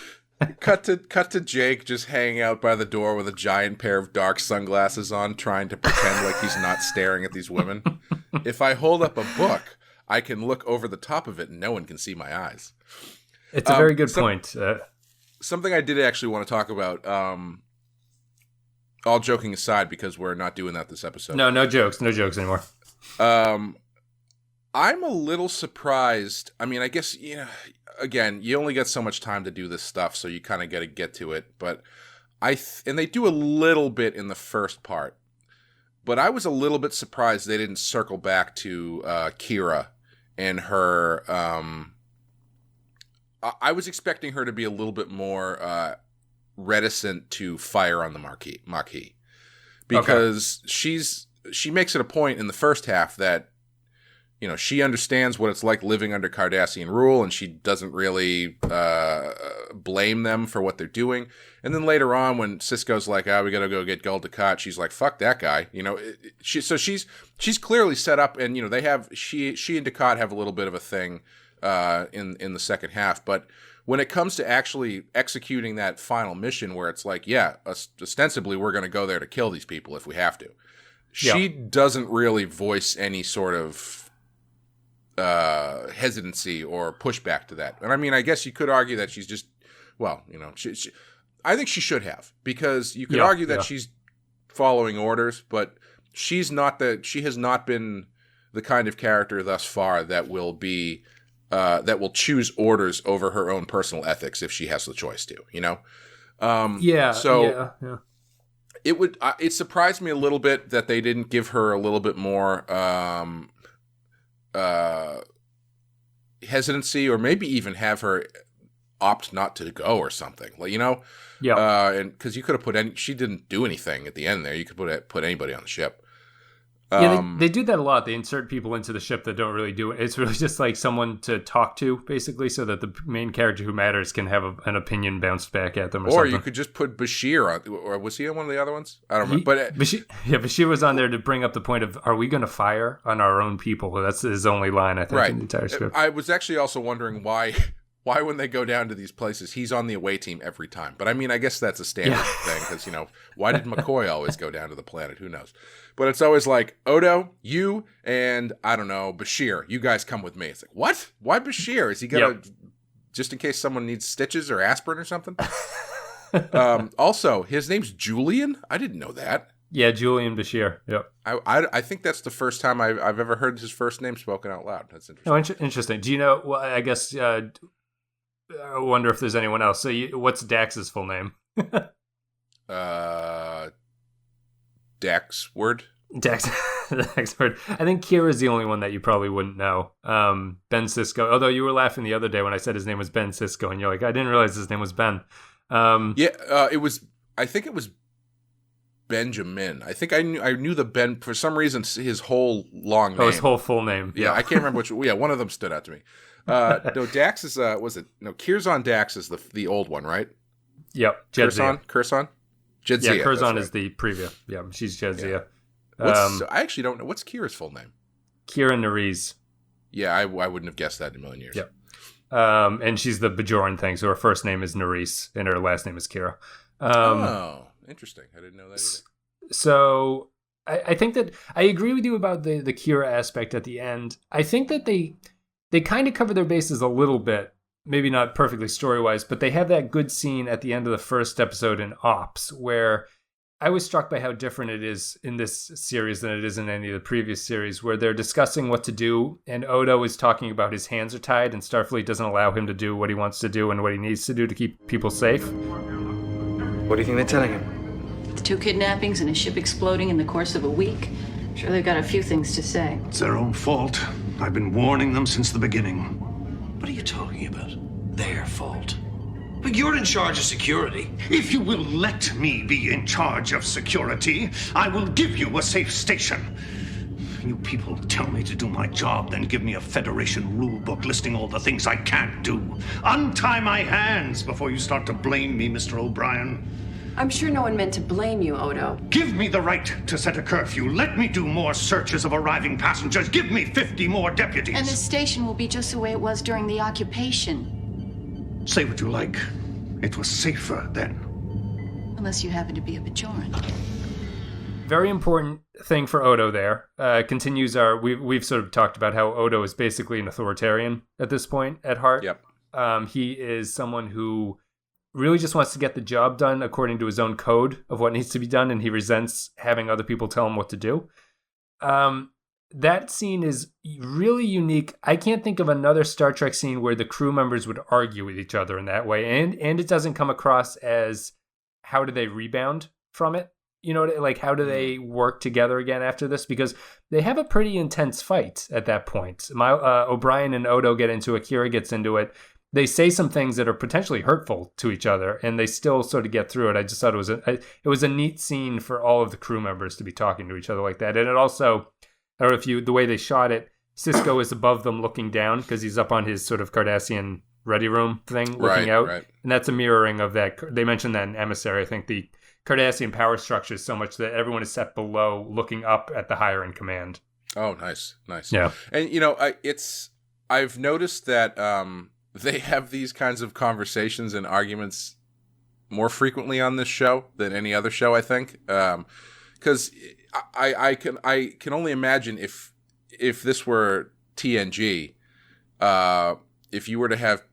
Speaker 4: Cut to Jake just hanging out by the door with a giant pair of dark sunglasses on, trying to pretend like he's not staring at these women. If I hold up a book, I can look over the top of it and no one can see my eyes.
Speaker 3: It's a very good point.
Speaker 4: Something I did actually want to talk about, all joking aside, because we're not doing that this episode.
Speaker 3: No jokes anymore.
Speaker 4: I'm a little surprised. I mean, I guess, again, you only get so much time to do this stuff, so you kind of got to get to it. But and they do a little bit in the first part, but I was a little bit surprised they didn't circle back to Kira and her. I was expecting her to be a little bit more reticent to fire on the Maquis, because she makes it a point in the first half that, she understands what it's like living under Cardassian rule, and she doesn't really blame them for what they're doing. And then later on, when Sisko's like, we got to go get Dukat, she's like, fuck that guy. So she's clearly set up, and, they have, she and Dukat have a little bit of a thing in the second half. But when it comes to actually executing that final mission where it's like, ostensibly we're going to go there to kill these people if we have to, she doesn't really voice any sort of hesitancy or pushback to that. And I mean, I guess you could argue that she's just, I think she should have, because you could argue that she's following orders, but she has not been the kind of character thus far that will be, that will choose orders over her own personal ethics if she has the choice to, It surprised me a little bit that they didn't give her a little bit more, hesitancy, or maybe even have her opt not to go or something, and because you could have she didn't do anything at the end there. You could put anybody on the ship.
Speaker 3: They do that a lot. They insert people into the ship that don't really do it. It's really just like someone to talk to, basically, so that the main character who matters can have an opinion bounced back at them. Or something.
Speaker 4: You could just put Bashir on, or was he on one of the other ones? I don't remember.
Speaker 3: Bashir was on there to bring up the point of, are we going to fire on our own people? That's his only line, I think, in the entire script.
Speaker 4: I was actually also wondering why when they go down to these places, he's on the away team every time. But I mean, I guess that's a standard thing, because, why did McCoy always go down to the planet? Who knows? But it's always like, Odo, you, and, I don't know, Bashir, you guys come with me. It's like, what? Why Bashir? Is he going to, just in case someone needs stitches or aspirin or something? Also, his name's Julian? I didn't know that.
Speaker 3: Yeah, Julian Bashir. Yep.
Speaker 4: I think that's the first time I've ever heard his first name spoken out loud. That's interesting.
Speaker 3: Oh, interesting. Do you know, well, I guess, I wonder if there's anyone else. So what's Dax's full name?
Speaker 4: Daxword?
Speaker 3: Daxword. I think Kira's the only one that you probably wouldn't know. Ben Sisko. Although you were laughing the other day when I said his name was Ben Sisko, and you're like, I didn't realize his name was Ben.
Speaker 4: I think it was Benjamin. I think I knew the Ben, for some reason, his whole long name.
Speaker 3: Oh, his whole full name.
Speaker 4: Yeah, I can't remember which. Yeah, one of them stood out to me. No, Dax is, Curzon Dax is the old one, right?
Speaker 3: Yep.
Speaker 4: Curzon? Jadzia.
Speaker 3: Yeah, Curzon is the preview. Yeah, she's Jadzia.
Speaker 4: I actually don't know. What's Kira's full name?
Speaker 3: Kira Nerys.
Speaker 4: Yeah, I wouldn't have guessed that in a million years.
Speaker 3: Yep. And she's the Bajoran thing, so her first name is Nerys, and her last name is Kira.
Speaker 4: Interesting. I didn't know that either.
Speaker 3: So, I think that I agree with you about the Kira aspect at the end. I think that they kind of cover their bases a little bit. Maybe not perfectly story-wise, but they have that good scene at the end of the first episode in Ops, where I was struck by how different it is in this series than it is in any of the previous series, where they're discussing what to do, and Odo is talking about his hands are tied, and Starfleet doesn't allow him to do what he wants to do and what he needs to do to keep people safe.
Speaker 6: What do you think they're telling him?
Speaker 5: The 2 kidnappings and a ship exploding in the course of a week. Sure, they've got a few things to say.
Speaker 7: It's their own fault. I've been warning them since the beginning.
Speaker 6: What are you talking about? Their fault? But you're in charge of security.
Speaker 7: If you will let me be in charge of security, I will give you a safe station. You people tell me to do my job, then give me a Federation rule book listing all the things I can't do. Untie my hands before you start to blame me, Mr. O'Brien.
Speaker 8: I'm sure no one meant to blame you, Odo.
Speaker 7: Give me the right to set a curfew. Let me do more searches of arriving passengers. Give me 50 more deputies.
Speaker 5: And the station will be just the way it was during the occupation.
Speaker 7: Say what you like. It was safer then.
Speaker 5: Unless you happen to be a Bajoran.
Speaker 3: Very important thing for Odo there. Continues we've sort of talked about how Odo is basically an authoritarian at this point at heart.
Speaker 4: Yep.
Speaker 3: He is someone who really just wants to get the job done according to his own code of what needs to be done, and he resents having other people tell him what to do. That scene is really unique. I can't think of another Star Trek scene where the crew members would argue with each other in that way, and it doesn't come across as how do they rebound from it? You know, like how do they work together again after this? Because they have a pretty intense fight at that point. O'Brien and Odo get into it, Kira gets into it. They say some things that are potentially hurtful to each other, and they still sort of get through it. I just thought it was a neat scene for all of the crew members to be talking to each other like that. And it also, I don't know if the way they shot it, Sisko is above them looking down because he's up on his sort of Cardassian ready room thing looking out. Right. And that's a mirroring of that. They mentioned that in Emissary. I think the Cardassian power structure is so much that everyone is set below looking up at the higher in command.
Speaker 4: Oh, nice.
Speaker 3: Yeah.
Speaker 4: And, you know, I've noticed that they have these kinds of conversations and arguments more frequently on this show than any other show, I think. Because I can only imagine if this were TNG, if you were to have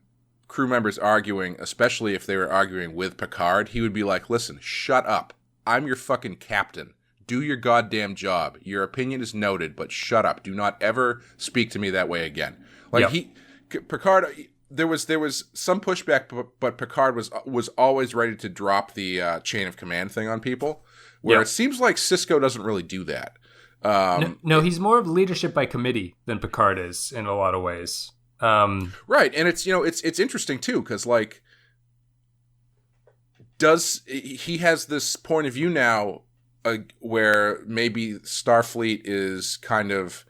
Speaker 4: crew members arguing, especially if they were arguing with Picard, he would be like, listen, shut up. I'm your fucking captain. Do your goddamn job. Your opinion is noted, but shut up. Do not ever speak to me that way again. Like Picard, there was some pushback, but Picard was always ready to drop the chain of command thing on people, where it seems like Sisko doesn't really do that.
Speaker 3: No, he's more of leadership by committee than Picard is in a lot of ways.
Speaker 4: Right, and it's interesting too, because like, he has this point of view now where maybe Starfleet is kind of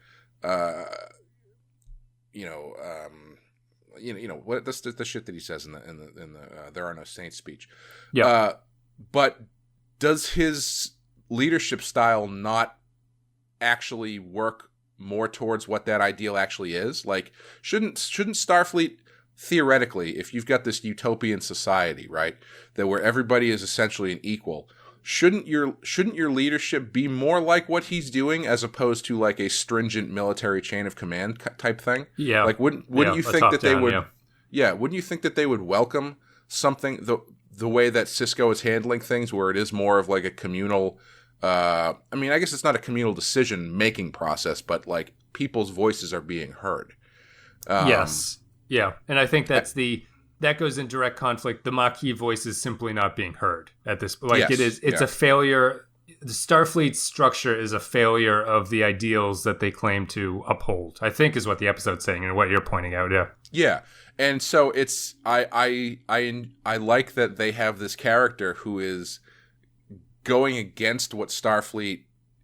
Speaker 4: what that's the shit that he says in the There Are No Saints speech. Yeah. But does his leadership style not actually work more towards what that ideal actually is? Like, shouldn't Starfleet theoretically, if you've got this utopian society, right, that where everybody is essentially an equal, shouldn't your leadership be more like what he's doing as opposed to like a stringent military chain of command type thing?
Speaker 3: Yeah.
Speaker 4: Like, wouldn't you think that they would? Yeah. Wouldn't you think that they would welcome something the way that Sisko is handling things, where it is more of like a communal? I mean, I guess it's not a communal decision-making process, but like people's voices are being heard.
Speaker 3: Yes. Yeah. And I think that goes in direct conflict. The Maquis voice is simply not being heard at this point. Like, it's a failure. The Starfleet structure is a failure of the ideals that they claim to uphold, I think is what the episode's saying and what you're pointing out. Yeah.
Speaker 4: Yeah. And so it's, I like that they have this character who is going against what Starfleet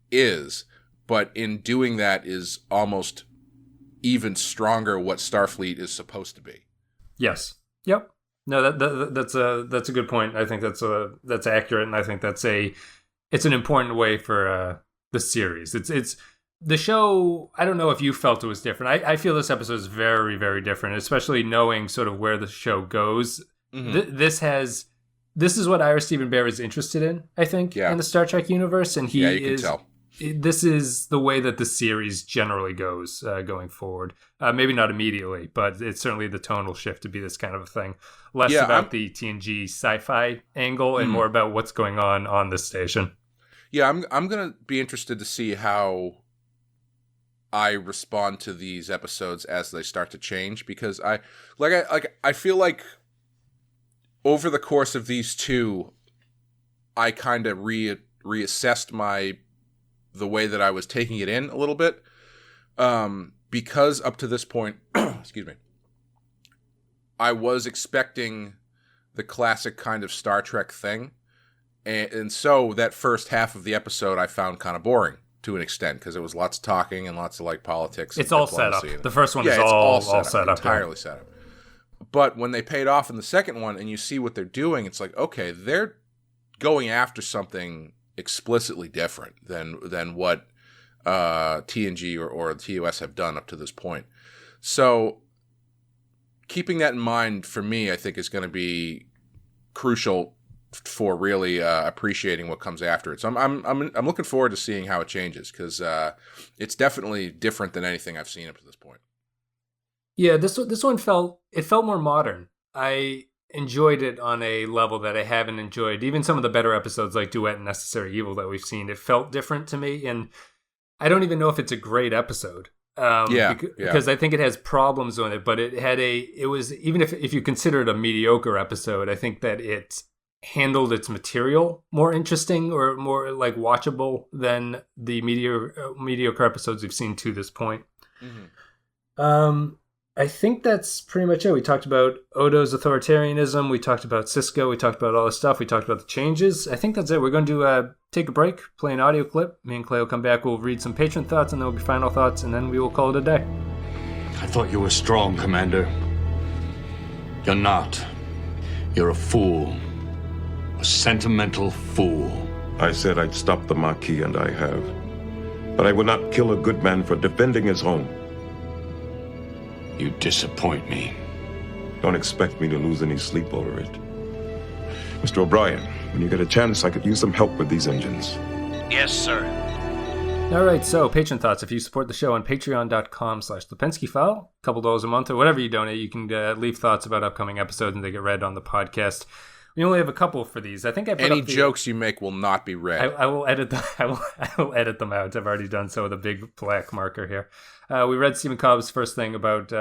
Speaker 4: is, but in doing that is almost even stronger what Starfleet is supposed to be. Yes.
Speaker 3: Yep. No, that's a good point. I think that's accurate, and I think it's an important way for the series. It's the show. I don't know if you felt it was different. I feel this episode is very, very different, especially knowing sort of where the show goes. Mm-hmm. This is what Ira Steven Behr is interested in, I think, in the Star Trek universe. And you can tell. This is the way that the series generally goes going forward. Maybe not immediately, but it's certainly the tone will shift to be this kind of a thing. Less about the TNG sci-fi angle and more about what's going on this station.
Speaker 4: Yeah, I'm going to be interested to see how I respond to these episodes as they start to change, because I feel like over the course of these two, I kind of reassessed the way that I was taking it in a little bit, because up to this point, excuse me, I was expecting the classic kind of Star Trek thing, and so that first half of the episode I found kind of boring, to an extent because it was lots of talking and lots of like politics.
Speaker 3: It's all set up. The first one is
Speaker 4: it's
Speaker 3: all set up.
Speaker 4: Entirely set up. But when they paid off in the second one and you see what they're doing, it's like, okay, they're going after something explicitly different than what TNG or TOS have done up to this point. So keeping that in mind for me, I think is going to be crucial for really appreciating what comes after it. So I'm looking forward to seeing how it changes because it's definitely different than anything I've seen up to this point.
Speaker 3: Yeah, this one felt more modern. I enjoyed it on a level that I haven't enjoyed. Even some of the better episodes like Duet and Necessary Evil that we've seen, it felt different to me. And I don't even know if it's a great episode. Because I think it has problems on it, but it was even if you consider it a mediocre episode, I think that it handled its material more interesting or more like watchable than the mediocre episodes we've seen to this point. Mm-hmm. I think that's pretty much it. We talked about Odo's authoritarianism. We talked about Sisko. We talked about all this stuff. We talked about the changes. I think that's it. We're going to take a break, play an audio clip. Me and Clay will come back. We'll read some patron thoughts, and then we'll be final thoughts, and then we will call it a day.
Speaker 9: I thought you were strong, Commander. You're not. You're a fool. A sentimental fool.
Speaker 2: I said I'd stop the Maquis, and I have. But I would not kill a good man for defending his home.
Speaker 9: You disappoint me.
Speaker 2: Don't expect me to lose any sleep over it. Mr. O'Brien, when you get a chance, I could use some help with these engines.
Speaker 6: Yes, sir.
Speaker 3: All right, so patron thoughts. If you support the show on patreon.com/the Pensky File, a couple dollars a month or whatever you donate, you can leave thoughts about upcoming episodes and they get read on the podcast. We only have a couple for these. I think I put
Speaker 4: any jokes you make will not be read.
Speaker 3: I will edit them. I will edit them out. I've already done so with a big black marker here. We read Stephen Cobb's first thing about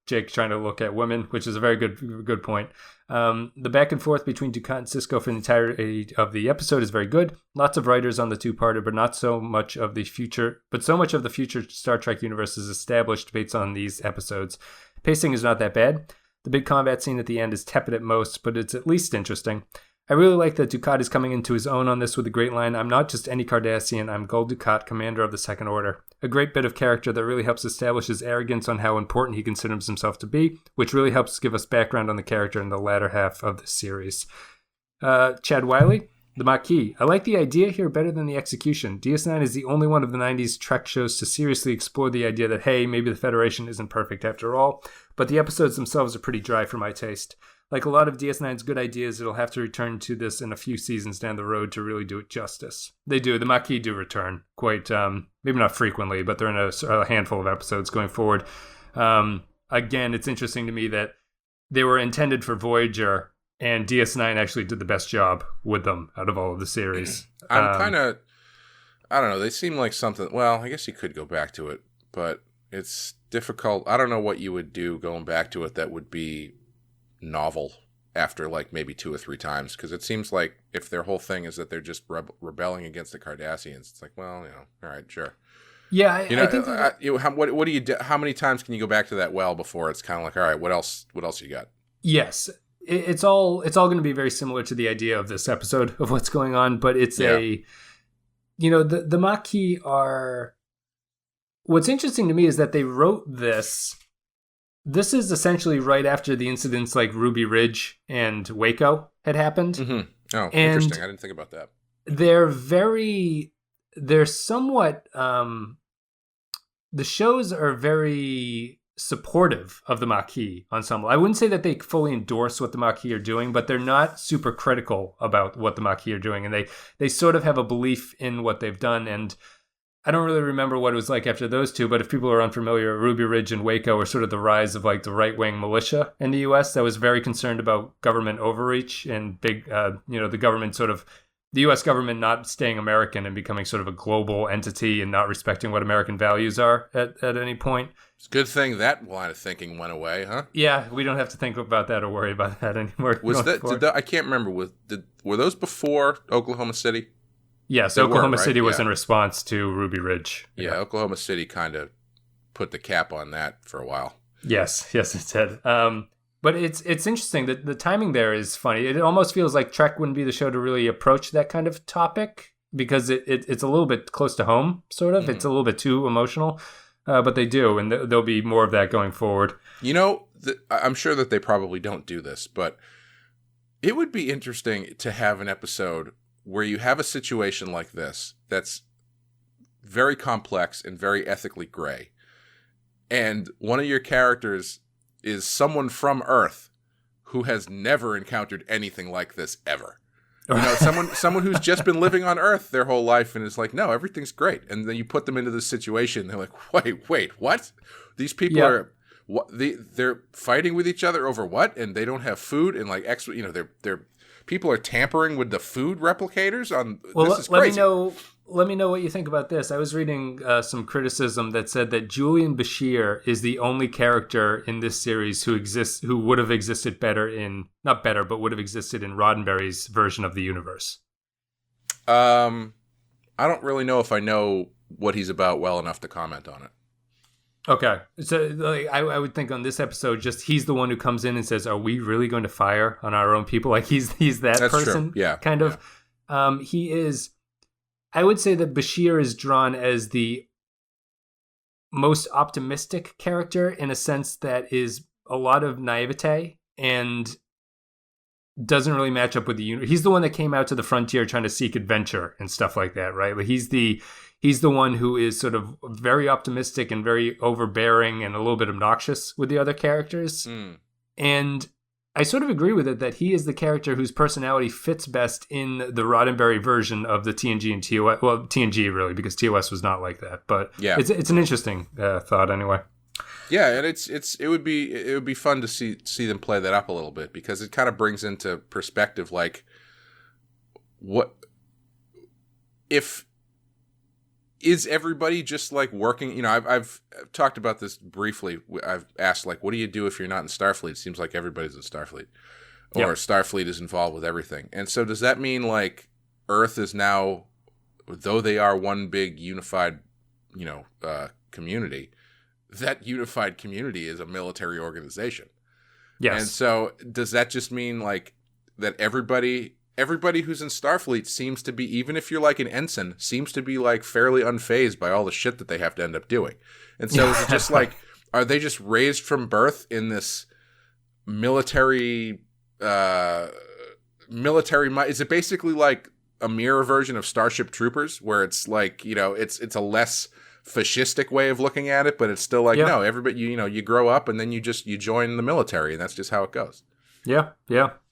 Speaker 3: Jake trying to look at women, which is a very good point. The back and forth between Dukat and Sisko for the entirety of the episode is very good. Lots of writers on the two-parter, but not so much of the future. But so much of the future Star Trek universe is established based on these episodes. Pacing is not that bad. The big combat scene at the end is tepid at most, but it's at least interesting. I really like that Dukat is coming into his own on this with a great line, "I'm not just any Cardassian, I'm Gul Dukat, Commander of the Second Order." A great bit of character that really helps establish his arrogance on how important he considers himself to be, which really helps give us background on the character in the latter half of the series. Chad Wiley, the Maquis. I like the idea here better than the execution. DS9 is the only one of the 90s Trek shows to seriously explore the idea that, hey, maybe the Federation isn't perfect after all, but the episodes themselves are pretty dry for my taste. Like a lot of DS9's good ideas, it'll have to return to this in a few seasons down the road to really do it justice. They do. The Maquis do return quite, maybe not frequently, but they're in a handful of episodes going forward. Again, it's interesting to me that they were intended for Voyager, and DS9 actually did the best job with them out of all of the series.
Speaker 4: I'm kind of, I don't know, they seem like something, well, I guess you could go back to it, but it's difficult. I don't know what you would do going back to it that would be novel after like maybe 2 or 3 times, because it seems like if their whole thing is that they're just rebelling against the Cardassians, it's like, well, you know, all right, sure.
Speaker 3: Yeah, I think
Speaker 4: what do you do? How many times can you go back to that well before it's kind of like, all right, what else you got?
Speaker 3: Yes, it's all going to be very similar to the idea of this episode of what's going on, but it's the Maquis are. What's interesting to me is that they wrote this. This is essentially right after the incidents like Ruby Ridge and Waco had happened.
Speaker 4: Mm-hmm. Oh, interesting. I didn't think about that.
Speaker 3: They're somewhat, the shows are very supportive of the Maquis ensemble. I wouldn't say that they fully endorse what the Maquis are doing, but they're not super critical about what the Maquis are doing. And they sort of have a belief in what they've done. And I don't really remember what it was like after those two, but if people are unfamiliar, Ruby Ridge and Waco were sort of the rise of like the right-wing militia in the U.S. that was very concerned about government overreach and big, the government sort of, the U.S. government not staying American and becoming sort of a global entity and not respecting what American values are at any point.
Speaker 4: It's a good thing that line of thinking went away, huh?
Speaker 3: Yeah, we don't have to think about that or worry about that anymore.
Speaker 4: I can't remember. Were those before Oklahoma City?
Speaker 3: Yes, Oklahoma City was in response to Ruby Ridge.
Speaker 4: Yeah, Oklahoma City kind of put the cap on that for a while.
Speaker 3: Yes, it did. But it's interesting that the timing there is funny. It almost feels like Trek wouldn't be the show to really approach that kind of topic because it's a little bit close to home, sort of. It's a little bit too emotional, but they do, and there'll be more of that going forward.
Speaker 4: You know, I'm sure that they probably don't do this, but it would be interesting to have an episode where you have a situation like this that's very complex and very ethically gray, and one of your characters is someone from Earth who has never encountered anything like this ever. You know, someone who's just been living on Earth their whole life and is like, no, everything's great. And then you put them into this situation, they're like, wait, what? These people are what? They're fighting with each other over what? And they don't have food, and like they're people are tampering with the food replicators on.
Speaker 3: Well,
Speaker 4: this is crazy.
Speaker 3: Let me know what you think about this. I was reading some criticism that said that Julian Bashir is the only character in this series who would have existed would have existed in Roddenberry's version of the universe.
Speaker 4: I don't really know if I know what he's about well enough to comment on it.
Speaker 3: Okay, so like, I would think on this episode, just he's the one who comes in and says, "Are we really going to fire on our own people?" Like he's that
Speaker 4: That's
Speaker 3: person,
Speaker 4: true. Yeah,
Speaker 3: kind of.
Speaker 4: Yeah.
Speaker 3: He is. I would say that Bashir is drawn as the most optimistic character in a sense that is a lot of naivete and doesn't really match up with the universe. He's the one that came out to the frontier trying to seek adventure and stuff like that, right? Like he's the one who is sort of very optimistic and very overbearing and a little bit obnoxious with the other characters. And I sort of agree with it that he is the character whose personality fits best in the Roddenberry version of the TNG and TOS. Well, TNG really, because TOS was not like that. But yeah, it's an interesting thought anyway.
Speaker 4: Yeah, and it would be fun to see them play that up a little bit, because it kind of brings into perspective like what if. Is everybody just like working? You know, I've talked about this briefly. I've asked like, what do you do if you're not in Starfleet? It seems like everybody's in Starfleet, or Starfleet is involved with everything. And so does that mean like Earth is now, though they are one big unified, community, that unified community is a military organization?
Speaker 3: Yes.
Speaker 4: And so does that just mean like that everybody who's in Starfleet seems to be, even if you're like an ensign, seems to be like fairly unfazed by all the shit that they have to end up doing. And so is it just like, are they just raised from birth in this military is it basically like a mirror version of Starship Troopers, where it's like, it's a less fascistic way of looking at it, but it's still like, no, everybody, you grow up and then you join the military, and that's just how it goes. Yeah.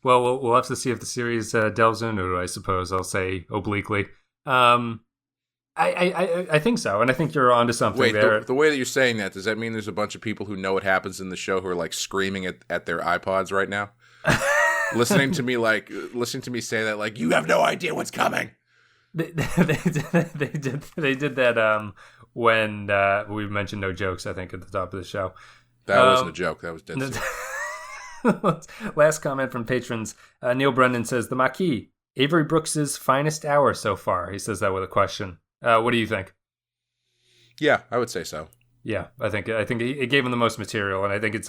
Speaker 3: Well, we'll have to see if the series delves into it, I suppose. I'll say obliquely. I think so, and I think you're onto something there.
Speaker 4: The way that you're saying that, does that mean there's a bunch of people who know what happens in the show who are like screaming at their iPods right now? listening to me say that, like, you have no idea what's coming.
Speaker 3: They did that when we mentioned no jokes, I think, at the top of the show.
Speaker 4: That wasn't a joke. That was dead serious.
Speaker 3: Last comment from patrons. Neil Brennan says, the Maquis, Avery Brooks's finest hour so far. He says that with a question. What do you think?
Speaker 4: Yeah, I would say so.
Speaker 3: Yeah, I think it gave him the most material, and I think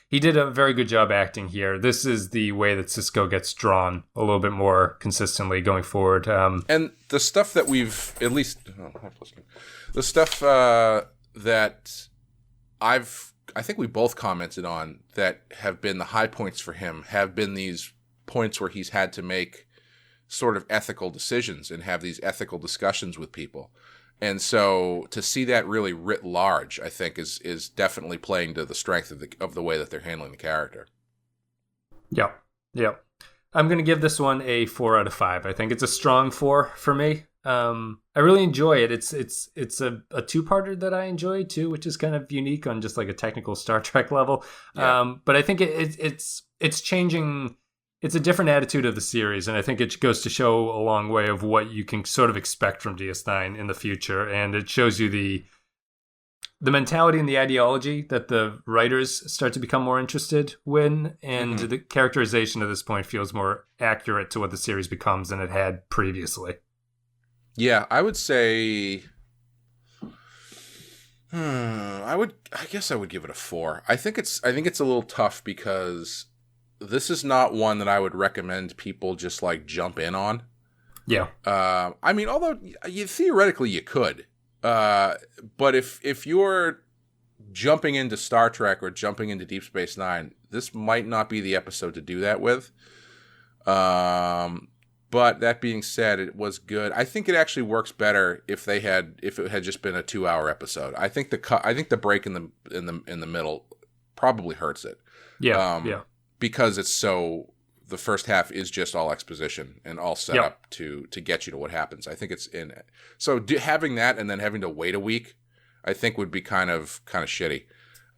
Speaker 3: he did a very good job acting here. This is the way that Sisko gets drawn a little bit more consistently going forward.
Speaker 4: And the stuff that we've, at least, the stuff that I think we both commented on that have been the high points for him have been these points where he's had to make sort of ethical decisions and have these ethical discussions with people. And so to see that really writ large, I think is definitely playing to the strength of the way that they're handling the character.
Speaker 3: Yeah. I'm going to give this one a 4 out of 5. I think it's a strong 4 for me. I really enjoy it. It's a two-parter that I enjoy too, which is kind of unique on just like a technical Star Trek level. Yeah. But I think it's changing. It's a different attitude of the series, and I think it goes to show a long way of what you can sort of expect from DS9 in the future. And it shows you the mentality and the ideology that the writers start to become more interested in, and the characterization at this point feels more accurate to what the series becomes than it had previously.
Speaker 4: Yeah, I would say I guess I would give it a 4. I think it's a little tough because this is not one that I would recommend people just like jump in on.
Speaker 3: Yeah.
Speaker 4: I mean, although theoretically you could, but if you're jumping into Star Trek or jumping into Deep Space Nine, this might not be the episode to do that with. But that being said, it was good. I think it actually works better if it had just been a 2-hour episode. I think the break in the middle probably hurts it.
Speaker 3: Yeah.
Speaker 4: Because the first half is just all exposition and all set up to get you to what happens. I think it's in it. So having that and then having to wait a week, I think would be kind of shitty.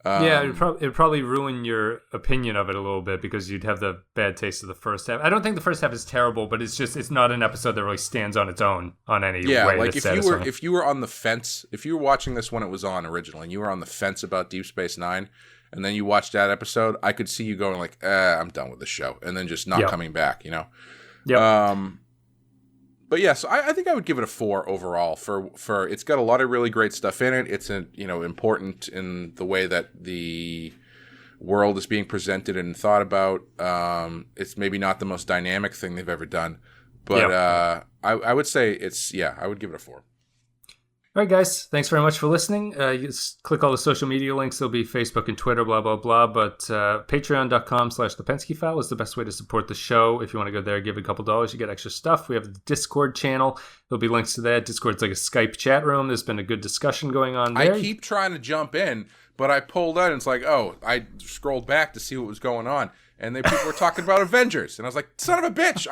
Speaker 3: It'd probably ruin your opinion of it a little bit because you'd have the bad taste of the first half. I don't think the first half is terrible, but it's not an episode that really stands on its own on any way.
Speaker 4: Like if you were on the fence, if you were watching this when it was on originally, and you were on the fence about Deep Space Nine, and then you watched that episode, I could see you going like, I'm done with this show, and then just not coming back, you know?
Speaker 3: Yeah.
Speaker 4: But yeah, so I think I would give it a 4 overall for it's got a lot of really great stuff in it. It's important in the way that the world is being presented and thought about. It's maybe not the most dynamic thing they've ever done, but I would say I would give it a 4.
Speaker 3: All right, guys. Thanks very much for listening. You just click all the social media links. There'll be Facebook and Twitter, blah, blah, blah. But patreon.com/the Pensky File is the best way to support the show. If you want to go there, give a couple dollars, you get extra stuff. We have the Discord channel. There'll be links to that. Discord's like a Skype chat room. There's been a good discussion going on there.
Speaker 4: I keep trying to jump in, but I pulled out and it's like, I scrolled back to see what was going on. And people were talking about Avengers. And I was like, son of a bitch,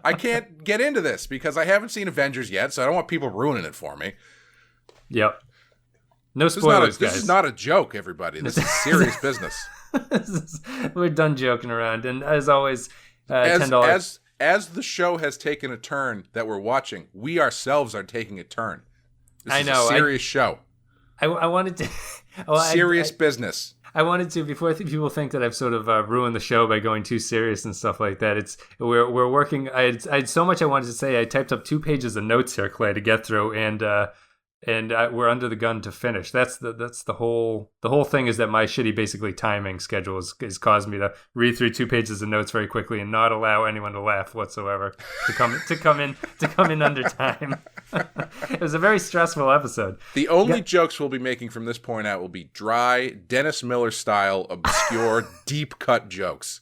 Speaker 4: I can't get into this because I haven't seen Avengers yet, so I don't want people ruining it for me.
Speaker 3: Yep. No spoilers, guys.
Speaker 4: This is not a joke, everybody. This is serious business.
Speaker 3: We're done joking around. And as always, $10.
Speaker 4: As the show has taken a turn that we're watching, we ourselves are taking a turn. This is a serious show.
Speaker 3: I wanted to...
Speaker 4: serious business.
Speaker 3: I wanted to, before people think that I've sort of ruined the show by going too serious and stuff like that. We're working. I had so much I wanted to say. I typed up 2 pages of notes here, Clay, to get through, and we're under the gun to finish. That's the whole thing is that my shitty basically timing schedule has caused me to read through 2 pages of notes very quickly and not allow anyone to laugh whatsoever to come in under time. It was a very stressful episode.
Speaker 4: The only jokes we'll be making from this point out will be dry Dennis Miller style obscure deep cut jokes.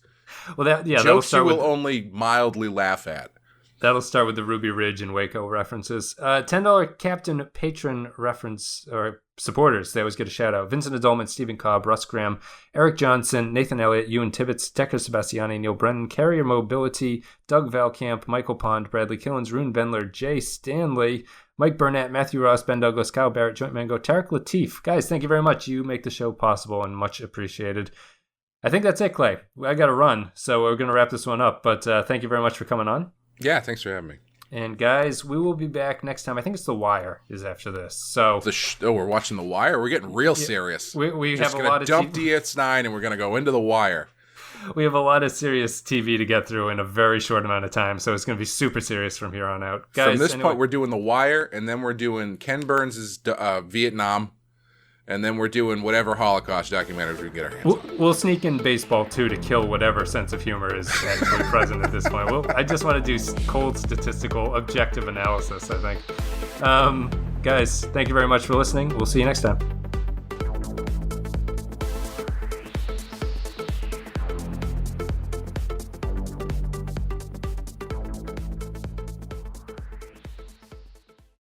Speaker 3: Well,
Speaker 4: jokes you will only mildly laugh at.
Speaker 3: That'll start with the Ruby Ridge and Waco references. $10 Captain Patron reference or supporters. They always get a shout out. Vincent Adolman, Stephen Cobb, Russ Graham, Eric Johnson, Nathan Elliott, Ewan Tibbetts, Decker Sebastiani, Neil Brennan, Carrier Mobility, Doug Valcamp, Michael Pond, Bradley Killens, Rune Vendler, Jay Stanley, Mike Burnett, Matthew Ross, Ben Douglas, Kyle Barrett, Joint Mango, Tarek Latif. Guys, thank you very much. You make the show possible and much appreciated. I think that's it, Clay. I got to run, so we're going to wrap this one up. But thank you very much for coming on.
Speaker 4: Yeah, thanks for having me.
Speaker 3: And guys, we will be back next time. I think it's The Wire is after this. So
Speaker 4: we're watching The Wire? We're getting real serious.
Speaker 3: We have a lot of
Speaker 4: dump DS9 and we're going to go into The Wire.
Speaker 3: We have a lot of serious TV to get through in a very short amount of time, so it's going to be super serious from here on out. Guys,
Speaker 4: from this point, we're doing The Wire, and then we're doing Ken Burns' Vietnam, and then we're doing whatever Holocaust documentaries we can get our hands on.
Speaker 3: We'll sneak in baseball, too, to kill whatever sense of humor is actually present at this point. I just want to do cold, statistical, objective analysis, I think. Guys, thank you very much for listening. We'll see you next time.